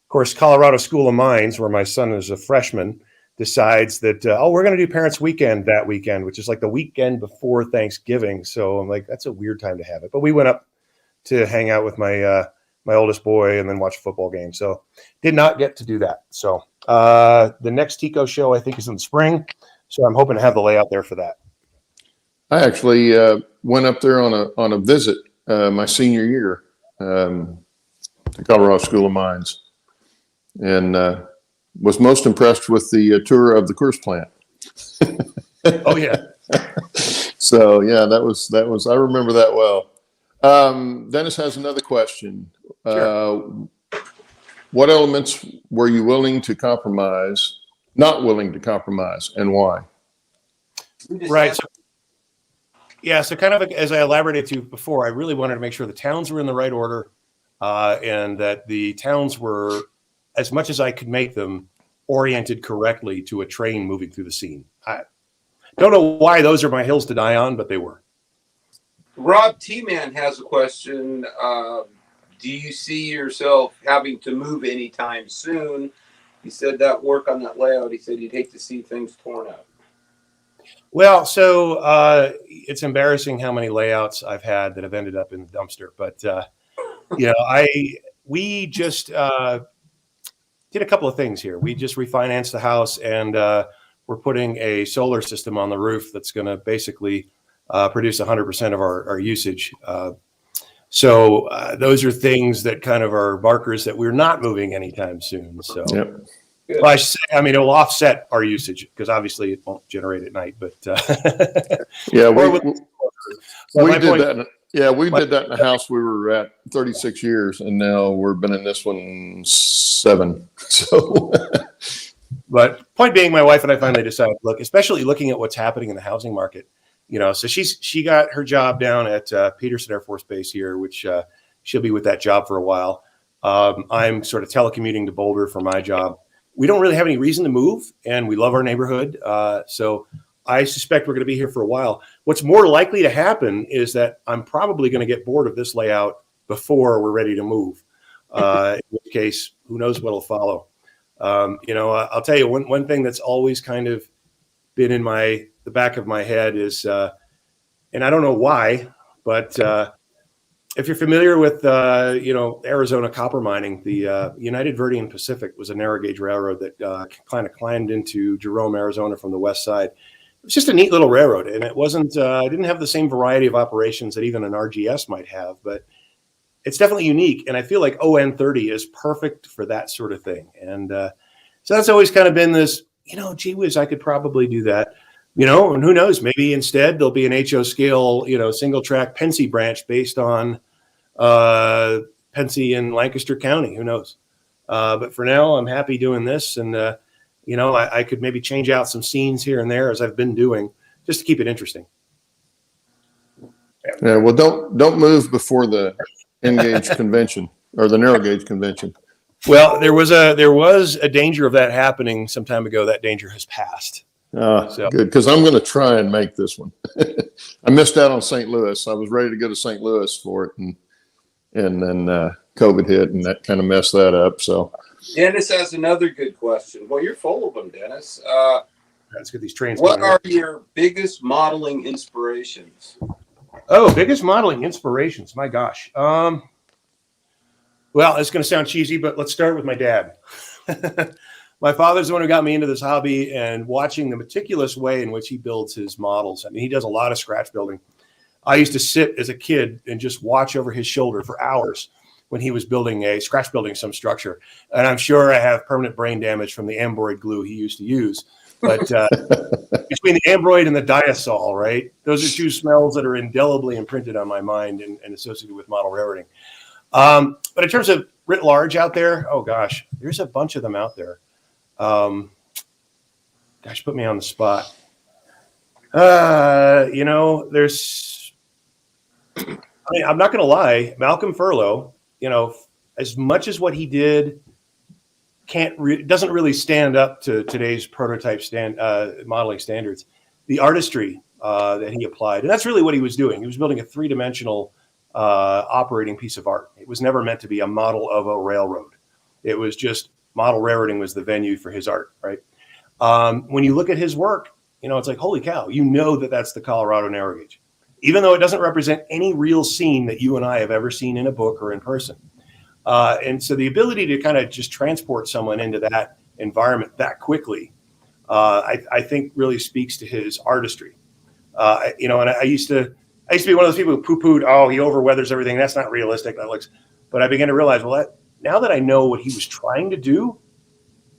course, Colorado School of Mines, where my son is a freshman, decides that, we're going to do Parents Weekend that weekend, which is like the weekend before Thanksgiving. So I'm like, that's a weird time to have it. But we went up to hang out with my oldest boy and then watch a football game. So did not get to do that. So the next TICO show, I think, is in the spring. So I'm hoping to have the layout there for that. I actually went up there on a visit my senior year to Colorado School of Mines, and was most impressed with the tour of the Coors plant. Oh yeah. So yeah, that was I remember that well. Dennis has another question. Sure. What elements were you not willing to compromise, and why? Right. So kind of as I elaborated to before, I really wanted to make sure the towns were in the right order, and that the towns were, as much as I could make them, oriented correctly to a train moving through the scene. I don't know why those are my hills to die on, but they were. Rob T-Man has a question. Do you see yourself having to move anytime soon? He said that work on that layout, he said he'd hate to see things torn up. Well, so it's embarrassing how many layouts I've had that have ended up in the dumpster. But, we just did a couple of things here. We just refinanced the house, and we're putting a solar system on the roof that's going to basically produce 100% of our usage. So those are things that kind of are markers that we're not moving anytime soon. So, Yep. well, I should say, it will offset our usage because obviously it won't generate at night. But yeah, we did that. Yeah, we did that in the house we were at 36 years, and now we've been in this one 7. So, but point being, my wife and I finally decided, look, especially looking at what's happening in the housing market, so she got her job down at Peterson Air Force Base here, which she'll be with that job for a while. I'm sort of telecommuting to Boulder for my job. We don't really have any reason to move, and we love our neighborhood. So I suspect we're going to be here for a while. What's more likely to happen is that I'm probably going to get bored of this layout before we're ready to move. In which case, who knows what'll follow. I'll tell you one thing that's always kind of been in the back of my head is, and I don't know why, but if you're familiar with, Arizona copper mining, the United Verdian Pacific was a narrow gauge railroad that kind of climbed into Jerome, Arizona from the west side. It was just a neat little railroad, and it didn't have the same variety of operations that even an RGS might have, but it's definitely unique. And I feel like ON 30 is perfect for that sort of thing. And so that's always kind of been this, gee whiz, I could probably do that. And who knows, maybe instead there'll be an HO scale, single track Pensy branch based on Pensy in Lancaster County. Who knows? But for now, I'm happy doing this. And, I could maybe change out some scenes here and there as I've been doing just to keep it interesting. Yeah. Well, don't move before the N-gauge convention or the narrow gauge convention. Well, there was a danger of that happening some time ago. That danger has passed. Good, because I'm going to try and make this one. I missed out on St. Louis. I was ready to go to St. Louis for it, and then COVID hit, and that kind of messed that up. So, Dennis has another good question. Well, you're full of them, Dennis. Let's get these trains. What are your biggest modeling inspirations? Oh, biggest modeling inspirations. My gosh. Well, it's going to sound cheesy, but let's start with my dad. My father's the one who got me into this hobby, and watching the meticulous way in which he builds his models. He does a lot of scratch building. I used to sit as a kid and just watch over his shoulder for hours when he was scratch building some structure. And I'm sure I have permanent brain damage from the ambroid glue he used to use. But between the ambroid and the diasol, right? Those are two smells that are indelibly imprinted on my mind and associated with model railroading. But in terms of writ large out there, oh gosh, there's a bunch of them out there. Gosh, put me on the spot. There's, I'm not going to lie, Malcolm Furlow, as much as what he did doesn't really stand up to today's prototype modeling standards. The artistry that he applied, and that's really what he was doing. He was building a three-dimensional operating piece of art. It was never meant to be a model of a railroad. It was just model railroading was the venue for his art, right? When you look at his work, it's like, holy cow, that's the Colorado narrow gauge, even though it doesn't represent any real scene that you and I have ever seen in a book or in person. And so the ability to kind of just transport someone into that environment that quickly, I think really speaks to his artistry. And I used to be one of those people who poo-pooed, oh, he overweathers everything. That's not realistic. But I began to realize, now that I know what he was trying to do,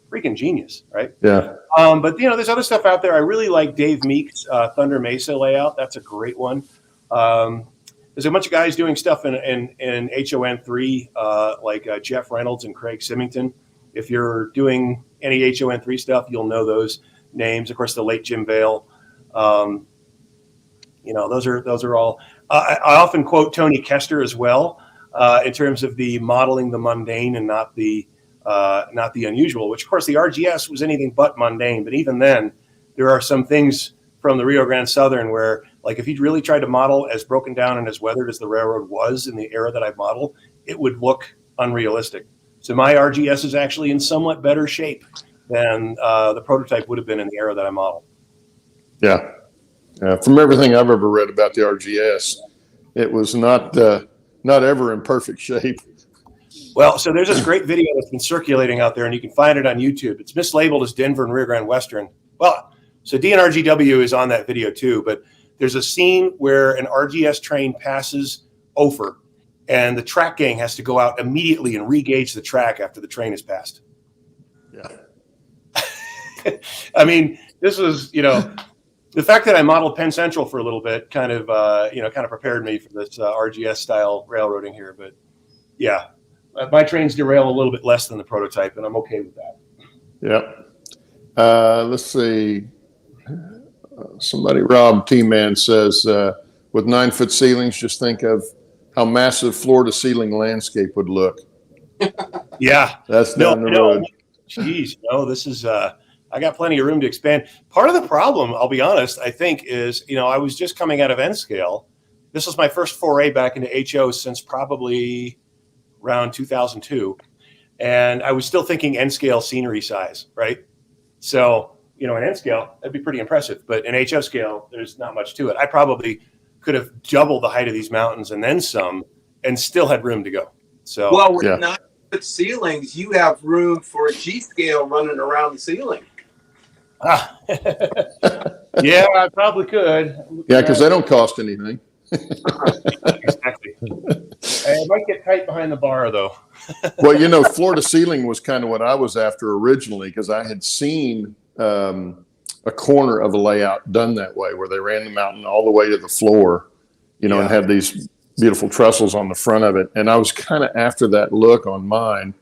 freaking genius, right? Yeah. But there's other stuff out there. I really like Dave Meek's Thunder Mesa layout. That's a great one. There's a bunch of guys doing stuff in HON3, like Jeff Reynolds and Craig Symington. If you're doing any HON3 stuff, you'll know those names. Of course, the late Jim Vale. Those are all. I often quote Tony Kester as well in terms of the modeling the mundane and not the unusual. Which, of course, the RGS was anything but mundane. But even then, there are some things from the Rio Grande Southern where, like, if you really tried to model as broken down and as weathered as the railroad was in the era that I modeled, it would look unrealistic. So my RGS is actually in somewhat better shape than the prototype would have been in the era that I modeled. Yeah. From everything I've ever read about the RGS, it was not ever in perfect shape. Well, so there's this great video that's been circulating out there, and you can find it on YouTube. It's mislabeled as Denver and Rio Grande Western. Well, so DNRGW is on that video too, but there's a scene where an RGS train passes Ophir, and the track gang has to go out immediately and re-gauge the track after the train is passed. Yeah. I mean, this was, the fact that I modeled Penn Central for a little bit kind of prepared me for this RGS style railroading here. But yeah, my trains derail a little bit less than the prototype, and I'm okay with that. Yep. Let's see. Somebody, Rob T-Man says, with 9-foot ceilings, just think of how massive floor-to-ceiling landscape would look. Yeah. That's down the road. Jeez, this is I got plenty of room to expand. Part of the problem, I'll be honest, I think is, I was just coming out of N-Scale. This was my first foray back into HO since probably around 2002. And I was still thinking N-Scale scenery size, right? So, in N-Scale, that'd be pretty impressive. But in HO scale, there's not much to it. I probably could have doubled the height of these mountains and then some and still had room to go. So, well, with 9-foot ceilings, you have room for a G-scale running around the ceiling. Yeah, I probably could. Yeah, because they don't cost anything. Exactly. I might get tight behind the bar, though. Well, floor to ceiling was kind of what I was after originally, because I had seen a corner of a layout done that way, where they ran the mountain all the way to the floor, and had these beautiful trestles on the front of it. And I was kind of after that look on mine.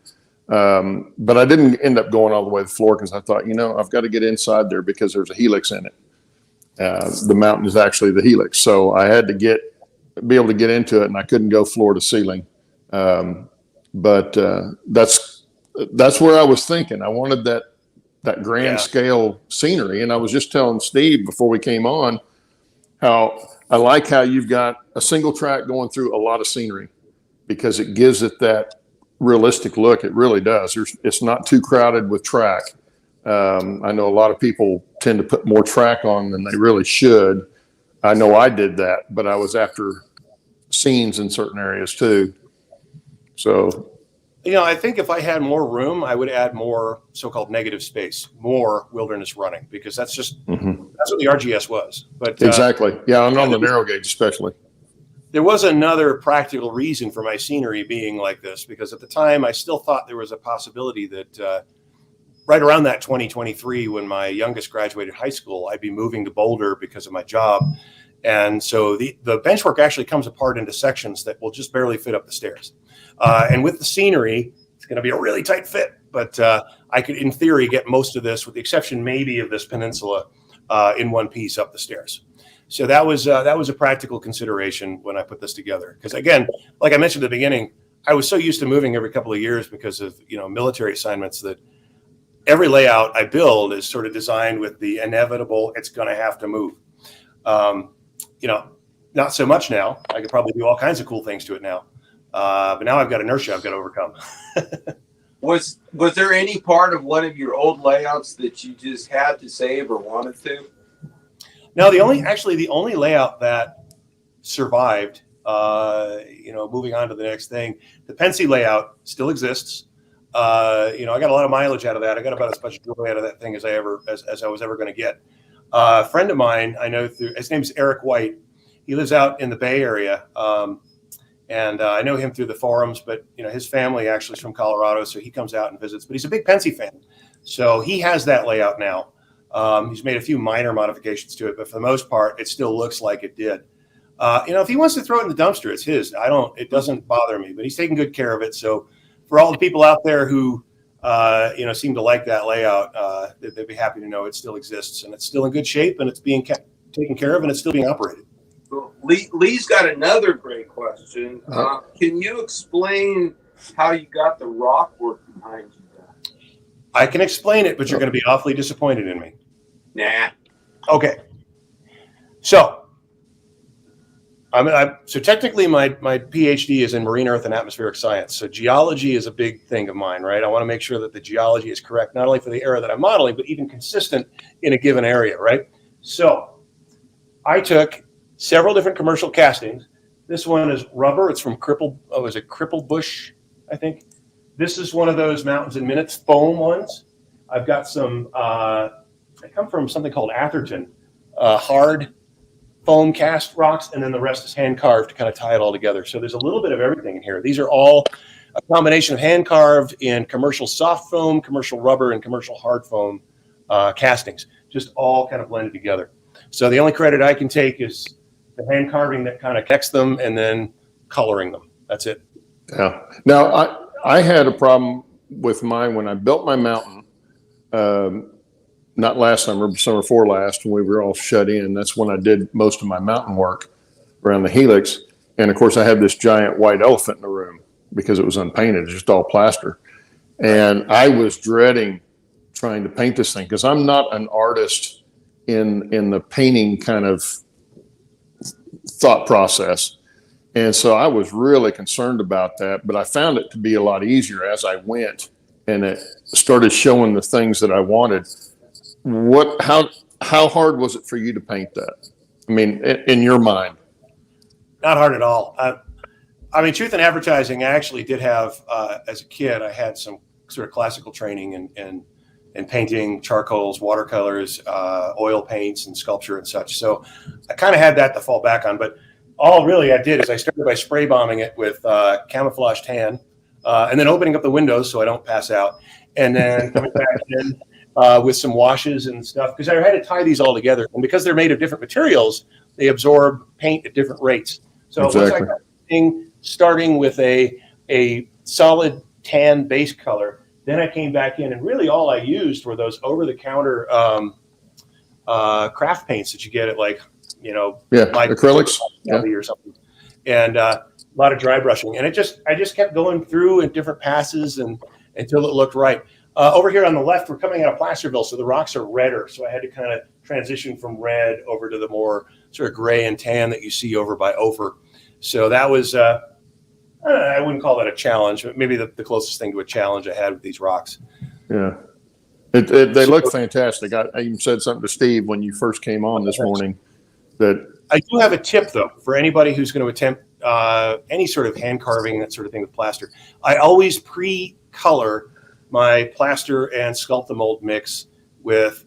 But I didn't end up going all the way to the floor because I thought, I've got to get inside there because there's a helix in it. The mountain is actually the helix. So I had to be able to get into it, and I couldn't go floor to ceiling. But that's where I was thinking. I wanted that grand scale scenery. And I was just telling Steve before we came on how I like how you've got a single track going through a lot of scenery, because it gives it that realistic look. It really does. It's not too crowded with track. I know a lot of people tend to put more track on than they really should. I know I did that, but I was after scenes in certain areas too. So, I think if I had more room, I would add more so-called negative space, more wilderness running, because that's just that's what the RGS was. But exactly, yeah, and on the narrow gauge especially. there was another practical reason for my scenery being like this, because at the time I still thought there was a possibility that right around that 2023, when my youngest graduated high school, I'd be moving to Boulder because of my job. And so the benchwork actually comes apart into sections that will just barely fit up the stairs. And with the scenery, it's going to be a really tight fit. But I could, in theory, get most of this, with the exception maybe of this peninsula, in one piece up the stairs. So that was a practical consideration when I put this together. Because again, like I mentioned at the beginning, I was so used to moving every couple of years because of military assignments, that every layout I build is sort of designed with the inevitable it's going to have to move. Not so much now. I could probably do all kinds of cool things to it now. But now I've got inertia I've got to overcome. Was there any part of one of your old layouts that you just had to save or wanted to? No, the only layout that survived, moving on to the next thing, the Pensy layout still exists. I got a lot of mileage out of that. I got about as much joy out of that thing as I was ever going to get. A friend of mine I know his name's Eric White. He lives out in the Bay Area. And I know him through the forums, but his family actually is from Colorado, so he comes out and visits. But he's a big Pensy fan, so he has that layout now. He's made a few minor modifications to it, but for the most part, it still looks like it did. If he wants to throw it in the dumpster, it's his. It doesn't bother me, but he's taking good care of it. So for all the people out there who seem to like that layout, they'd be happy to know it still exists and it's still in good shape and it's being taken care of and it's still being operated. Lee's got another great question. Can you explain how you got the rock work behind you? I can explain it, but you're going to be awfully disappointed in me. Nah. Okay. So, so technically my PhD is in marine earth and atmospheric science. So geology is a big thing of mine, right? I want to make sure that the geology is correct, not only for the area that I'm modeling, but even consistent in a given area, right? So I took several different commercial castings. This one is rubber. It's from Cripple Bush, I think. This is one of those Mountains in Minutes foam ones. I've got some, they come from something called Atherton, hard foam cast rocks, and then the rest is hand carved to kind of tie it all together. So there's a little bit of everything in here. These are all a combination of hand carved in commercial soft foam, commercial rubber, and commercial hard foam castings, just all kind of blended together. So the only credit I can take is the hand carving that kind of connects them and then coloring them. That's it. Yeah. Now, I had a problem with mine when I built my mountain, not last summer, but summer before last, when we were all shut in. That's when I did most of my mountain work around the helix. And of course, I had this giant white elephant in the room because it was unpainted, just all plaster. And I was dreading trying to paint this thing because I'm not an artist in the painting kind of thought process. And so I was really concerned about that, but I found it to be a lot easier as I went and it started showing the things that I wanted. How hard was it for you to paint that? I mean, in your mind? Not hard at all. Truth in advertising, I actually did have, as a kid, I had some sort of classical training in painting, charcoals, watercolors, oil paints, and sculpture and such. So I kind of had that to fall back on, but all really I did is I started by spray bombing it with camouflage tan and then opening up the windows so I don't pass out. And then coming back in with some washes and stuff, because I had to tie these all together. And because they're made of different materials, they absorb paint at different rates. So Once I got the thing starting with a solid tan base color, then I came back in and really all I used were those over-the-counter craft paints that you get at acrylics or something, and a lot of dry brushing, and I just kept going through in different passes and until it looked right. Over here on the left, we're coming out of Placerville, so the rocks are redder, so I had to kind of transition from red over to the more sort of gray and tan that you see over by Ophir. So that was I wouldn't call that a challenge, but maybe the closest thing to a challenge I had with these rocks. Yeah. They look fantastic. I even said something to Steve when you first came on this morning that I do have a tip though for anybody who's going to attempt any sort of hand carving, that sort of thing with plaster. I always pre-color my plaster and sculpt the mold mix with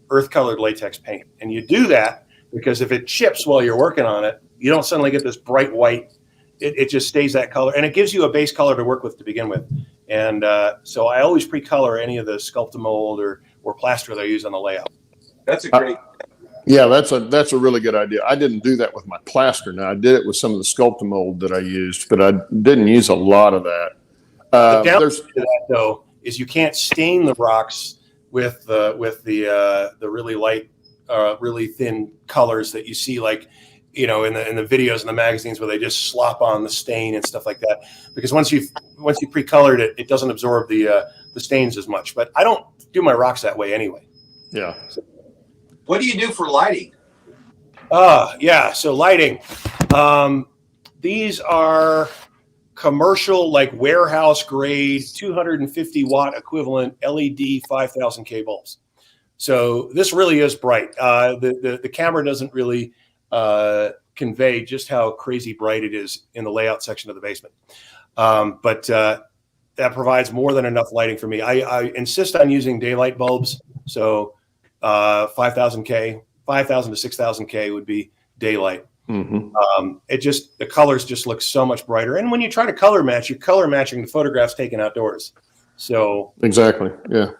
earth colored latex paint, and you do that because if it chips while you're working on it, You don't suddenly get this bright white. It just stays that color, and it gives you a base color to work with to begin with. And so I always pre-color any of the Sculpt-A-Mold or plaster that I use on the layout. That's a great. Yeah, that's a really good idea. I didn't do that with my plaster. Now I did it with some of the Sculpt-A-Mold that I used, but I didn't use a lot of that. The downside to that, though, is you can't stain the rocks with the really light, really thin colors that you see, like, you know, in the videos and the magazines where they just slop on the stain and stuff like that. Because once you pre-colored it, it doesn't absorb the stains as much. But I don't do my rocks that way anyway. Yeah. What do you do for lighting? Yeah. So lighting. These are commercial, like warehouse grade, 250 watt equivalent LED 5000K bulbs. So this really is bright. The camera doesn't really convey just how crazy bright it is in the layout section of the basement. But that provides more than enough lighting for me. I insist on using daylight bulbs. So 5,000K, 5,000 to 6,000K would be daylight. Mm-hmm. The colors just look so much brighter. And when you try to color match, you're color matching the photographs taken outdoors. So exactly. Yeah.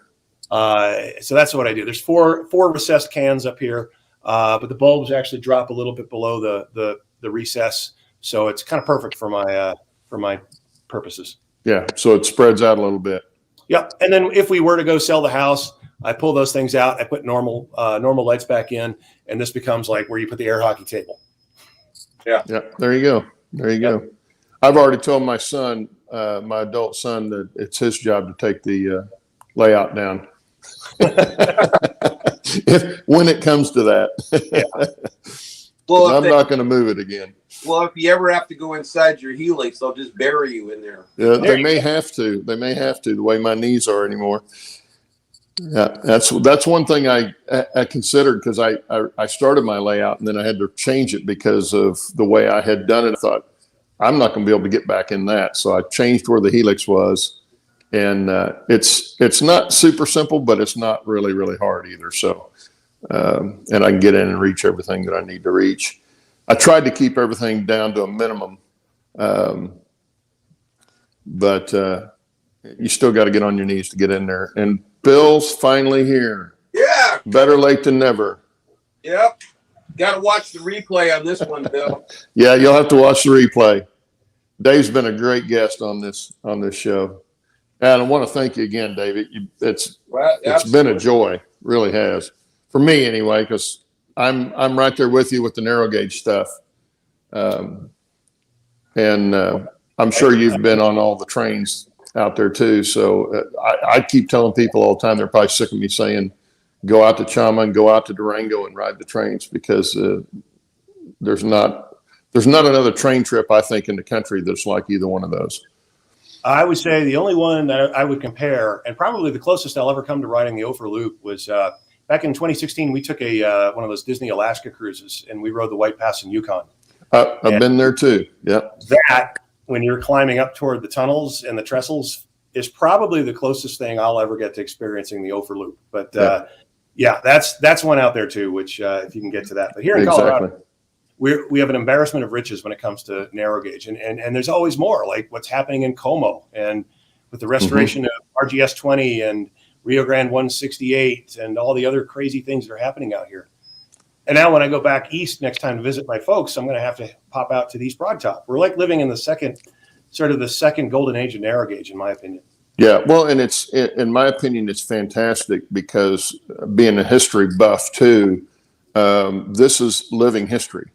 So that's what I do. There's four recessed cans up here, but the bulbs actually drop a little bit below the recess. So it's kind of perfect for my purposes. Yeah. So it spreads out a little bit. Yep. And then if we were to go sell the house, I pull those things out. I put normal lights back in, and this becomes like where you put the air hockey table. Yeah. Yeah. There you go. There you go. I've already told my son, my adult son, that it's his job to take the layout down. When it comes to that. Well, I'm not going to move it again. Well, if you ever have to go inside your Helix, they'll just bury you in there. Yeah, they may have to. They may have to, the way my knees are anymore. Yeah, that's one thing I considered, because I started my layout and then I had to change it because of the way I had done it. I thought, I'm not going to be able to get back in that. So I changed where the Helix was. And it's not super simple, but it's not really, really hard either. So, and I can get in and reach everything that I need to reach. I tried to keep everything down to a minimum, but you still got to get on your knees to get in there. And Bill's finally here. Yeah. Better late than never. Yep. Got to watch the replay on this one, Bill. Yeah, you'll have to watch the replay. Dave's been a great guest on this show. And I want to thank you again, David. It's been a joy, really has, for me anyway, because I'm right there with you with the narrow gauge stuff, and I'm sure you've been on all the trains out there too. So I keep telling people all the time, they're probably sick of me saying, go out to Chama and go out to Durango and ride the trains, because there's not another train trip, I think, in the country that's like either one of those. I would say the only one that I would compare, and probably the closest I'll ever come to riding the Ophir Loop, was back in 2016. We took one of those Disney Alaska cruises, and we rode the White Pass in Yukon. I've been there too. Yeah. That, when you're climbing up toward the tunnels and the trestles, is probably the closest thing I'll ever get to experiencing the Ophir Loop. But that's one out there too, which if you can get to that. But here in Colorado, we have an embarrassment of riches when it comes to narrow gauge, and there's always more, like what's happening in Como, and with the restoration of RGS 20 and Rio Grande 168 and all the other crazy things that are happening out here. And now when I go back east next time to visit my folks, I'm going to have to pop out to the East Broadtop. We're like living in the second golden age of narrow gauge, in my opinion. Yeah, well, and in my opinion, it's fantastic, because being a history buff too, this is living history.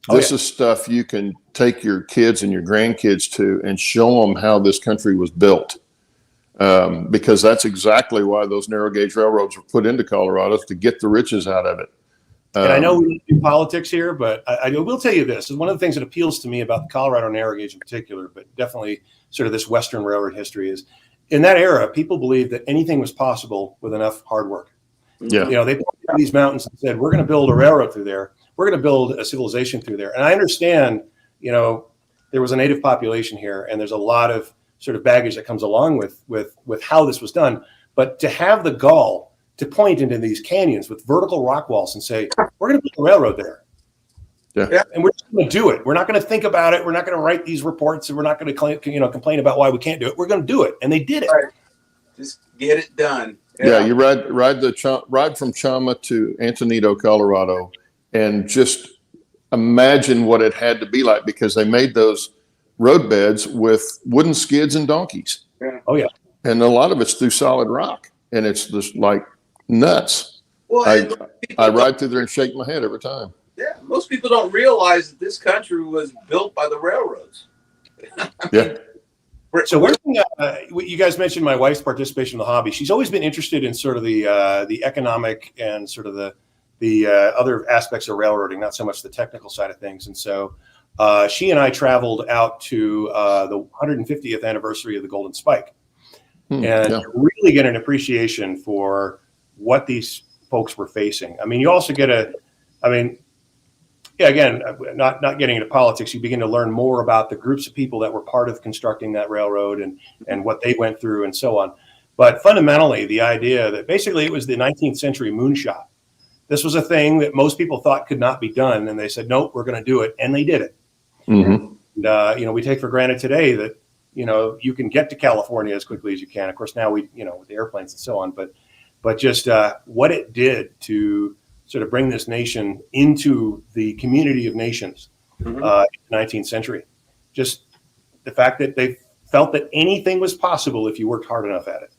This is stuff you can take your kids and your grandkids to and show them how this country was built. Because that's exactly why those narrow gauge railroads were put into Colorado, to get the riches out of it. And I know we do politics here, but I will tell you this is one of the things that appeals to me about the Colorado narrow gauge in particular, but definitely sort of this Western railroad history, is in that era, people believed that anything was possible with enough hard work. Yeah. You know, they pointed to these mountains and said, we're going to build a railroad through there. We're going to build a civilization through there. And I understand, you know, there was a native population here, and there's a lot of sort of baggage that comes along with how this was done. But to have the gall to point into these canyons with vertical rock walls and say, we're going to build a railroad there. Yeah. And we're just going to do it. We're not going to think about it. We're not going to write these reports, and we're not going to complain about why we can't do it. We're going to do it, and they did it. Right. Just get it done. Yeah, you ride from Chama to Antonito, Colorado, and just imagine what it had to be like, because they made those road beds with wooden skids and donkeys. Yeah. Oh yeah, and a lot of it's through solid rock, and it's just like nuts. Well, I ride through there and shake my head every time. Yeah, most people don't realize that this country was built by the railroads. Yeah. So one thing, you guys mentioned my wife's participation in the hobby. She's always been interested in sort of the economic and sort of the other aspects of railroading, not so much the technical side of things. And so she and I traveled out to the 150th anniversary of the Golden Spike, and really get an appreciation for what these folks were facing. I mean, you also get again, not getting into politics, you begin to learn more about the groups of people that were part of constructing that railroad and what they went through and so on. But fundamentally, the idea that basically it was the 19th century moonshot. This was a thing that most people thought could not be done, and they said, nope, we're going to do it, and they did it. Mm-hmm. And, we take for granted today that, you can get to California as quickly as you can. Of course, now with the airplanes and so on, but just what it did to sort of bring this nation into the community of nations in the 19th century. Just the fact that they felt that anything was possible if you worked hard enough at it.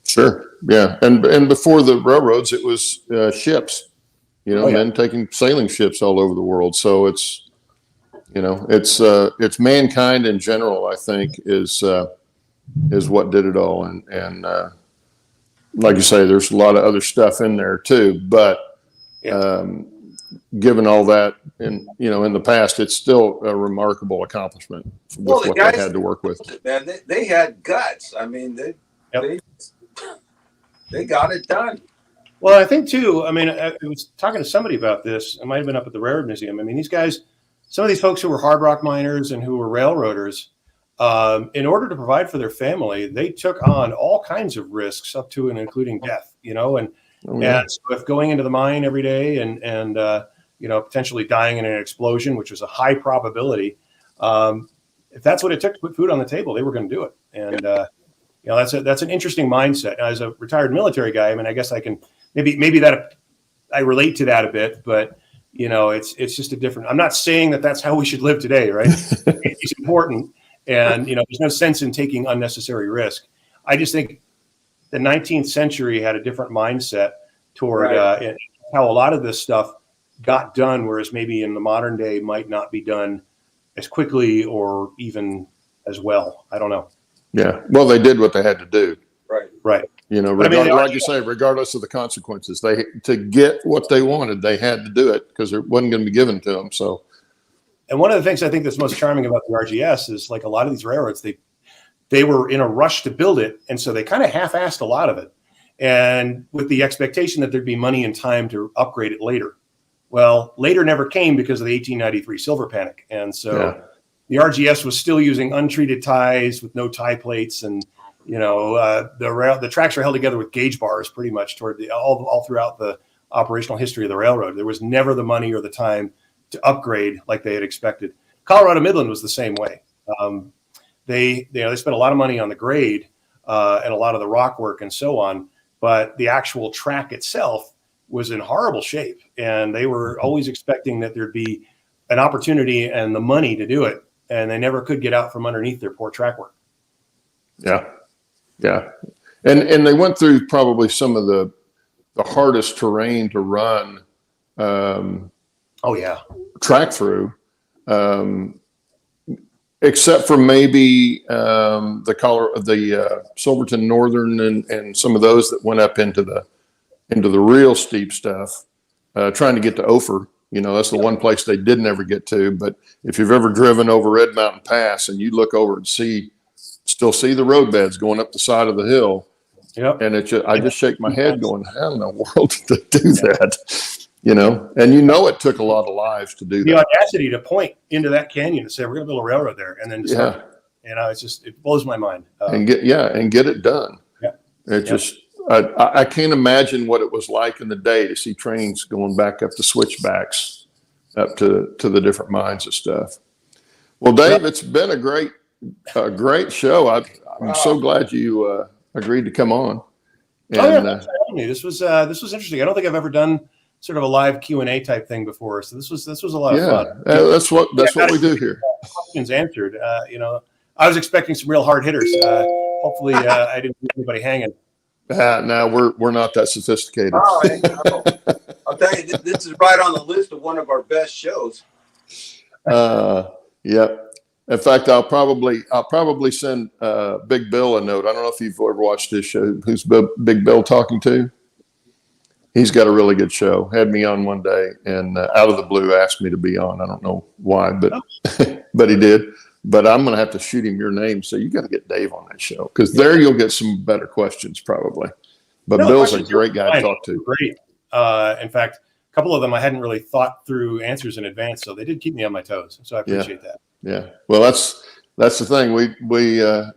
Sure. Yeah. And before the railroads, it was ships, men taking sailing ships all over the world. So it's mankind in general, I think, is what did it all. And like you say, there's a lot of other stuff in there too, but given all that in the past, it's still a remarkable accomplishment with what they had to work with. Man, they had guts. I mean, they got it done. Well, I think too, I was talking to somebody about this. It might have been up at the Railroad Museum. I mean, these guys, some of these folks who were hard rock miners and who were railroaders, in order to provide for their family, they took on all kinds of risks up to and including death, and so if going into the mine every day and potentially dying in an explosion, which was a high probability, if that's what it took to put food on the table, they were going to do it. And that's an interesting mindset. As a retired military guy, I guess I can maybe that I relate to that a bit, but it's just a different. I'm not saying that that's how we should live today, right? It's important, and there's no sense in taking unnecessary risk. I just think the 19th century had a different mindset toward how a lot of this stuff got done, whereas maybe in the modern day might not be done as quickly or even as well. I don't know. Yeah. Well, they did what they had to do. Right. Like you say, regardless of the consequences, to get what they wanted, they had to do it because it wasn't going to be given to them. So, and one of the things I think that's most charming about the RGS is like a lot of these railroads, they were in a rush to build it, and so they kind of half-assed a lot of it, and with the expectation that there'd be money and time to upgrade it later. Well, later never came because of the 1893 silver panic, and so the RGS was still using untreated ties with no tie plates, and the tracks are held together with gauge bars pretty much toward all throughout the operational history of the railroad. There was never the money or the time to upgrade like they had expected. Colorado Midland was the same way. They spent a lot of money on the grade and a lot of the rock work and so on, but the actual track itself was in horrible shape, and they were always expecting that there'd be an opportunity and the money to do it, and they never could get out from underneath their poor track work. Yeah, and they went through probably some of the hardest terrain to run. Track through. Except for maybe the Silverton Northern and some of those that went up into the real steep stuff, trying to get to Ophir. That's the one place they didn't ever get to. But if you've ever driven over Red Mountain Pass and you look over and still see the road beds going up the side of the hill, and I just shake my head going, how in the world did they do that? And it took a lot of lives to do the that. audacity to point into that canyon and say, we're going to build a railroad there. And then, it blows my mind. And get it done. Yeah. I can't imagine what it was like in the day to see trains going back up the switchbacks up to the different minds of stuff. Well, Dave, it's been a great show. I'm so glad you agreed to come on. And, thanks for having me. This was interesting. I don't think I've ever done sort of a live Q&A type thing before, so this was a lot of fun. That's what we do here. Questions answered. I was expecting some real hard hitters. Hopefully, I didn't leave anybody hanging. No, we're not that sophisticated. Oh, I'll tell you, this is right on the list of one of our best shows. Yep. In fact, I'll probably send Big Bill a note. I don't know if you've ever watched his show. Who's Big Bill talking to? He's got a really good show. Had me on one day, and out of the blue asked me to be on. I don't know why, but but he did. But I'm going to have to shoot him your name, so you got to get Dave on that show, because there you'll get some better questions probably. But Bill's a great guy to talk to. Great. In fact, a couple of them I hadn't really thought through answers in advance, so they did keep me on my toes. So I appreciate that. Yeah. Well, that's the thing. We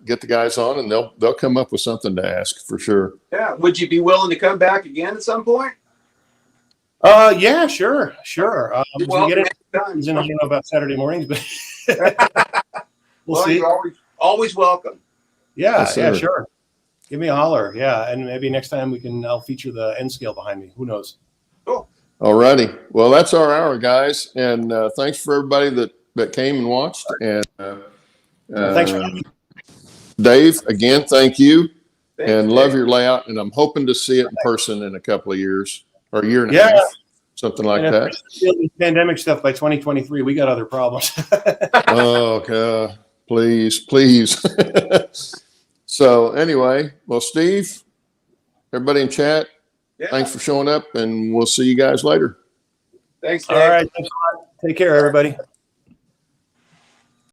get the guys on, and they'll come up with something to ask for sure. Yeah. Would you be willing to come back again at some point? Yeah, sure. Well, we get it. I don't know about Saturday mornings, but we'll see. You're always welcome. Yeah, Yes, yeah, sir. sure. Give me a holler. Yeah, and maybe next time I'll feature the N scale behind me. Who knows? Cool. All righty. Well, that's our hour, guys, and thanks for everybody that came and watched. And Thanks for having me. Dave, again, thank you. Thanks, And Dave. love your layout. And I'm hoping to see it in person in a couple of years or a year and a Yeah. half, something like And if that. we deal with pandemic stuff by 2023, we got other problems. Oh, God, please. So anyway, well, Steve, everybody in chat, Yeah. thanks for showing up, and we'll see you guys later. Thanks, Dave. All right. Thanks a lot. Take care, everybody.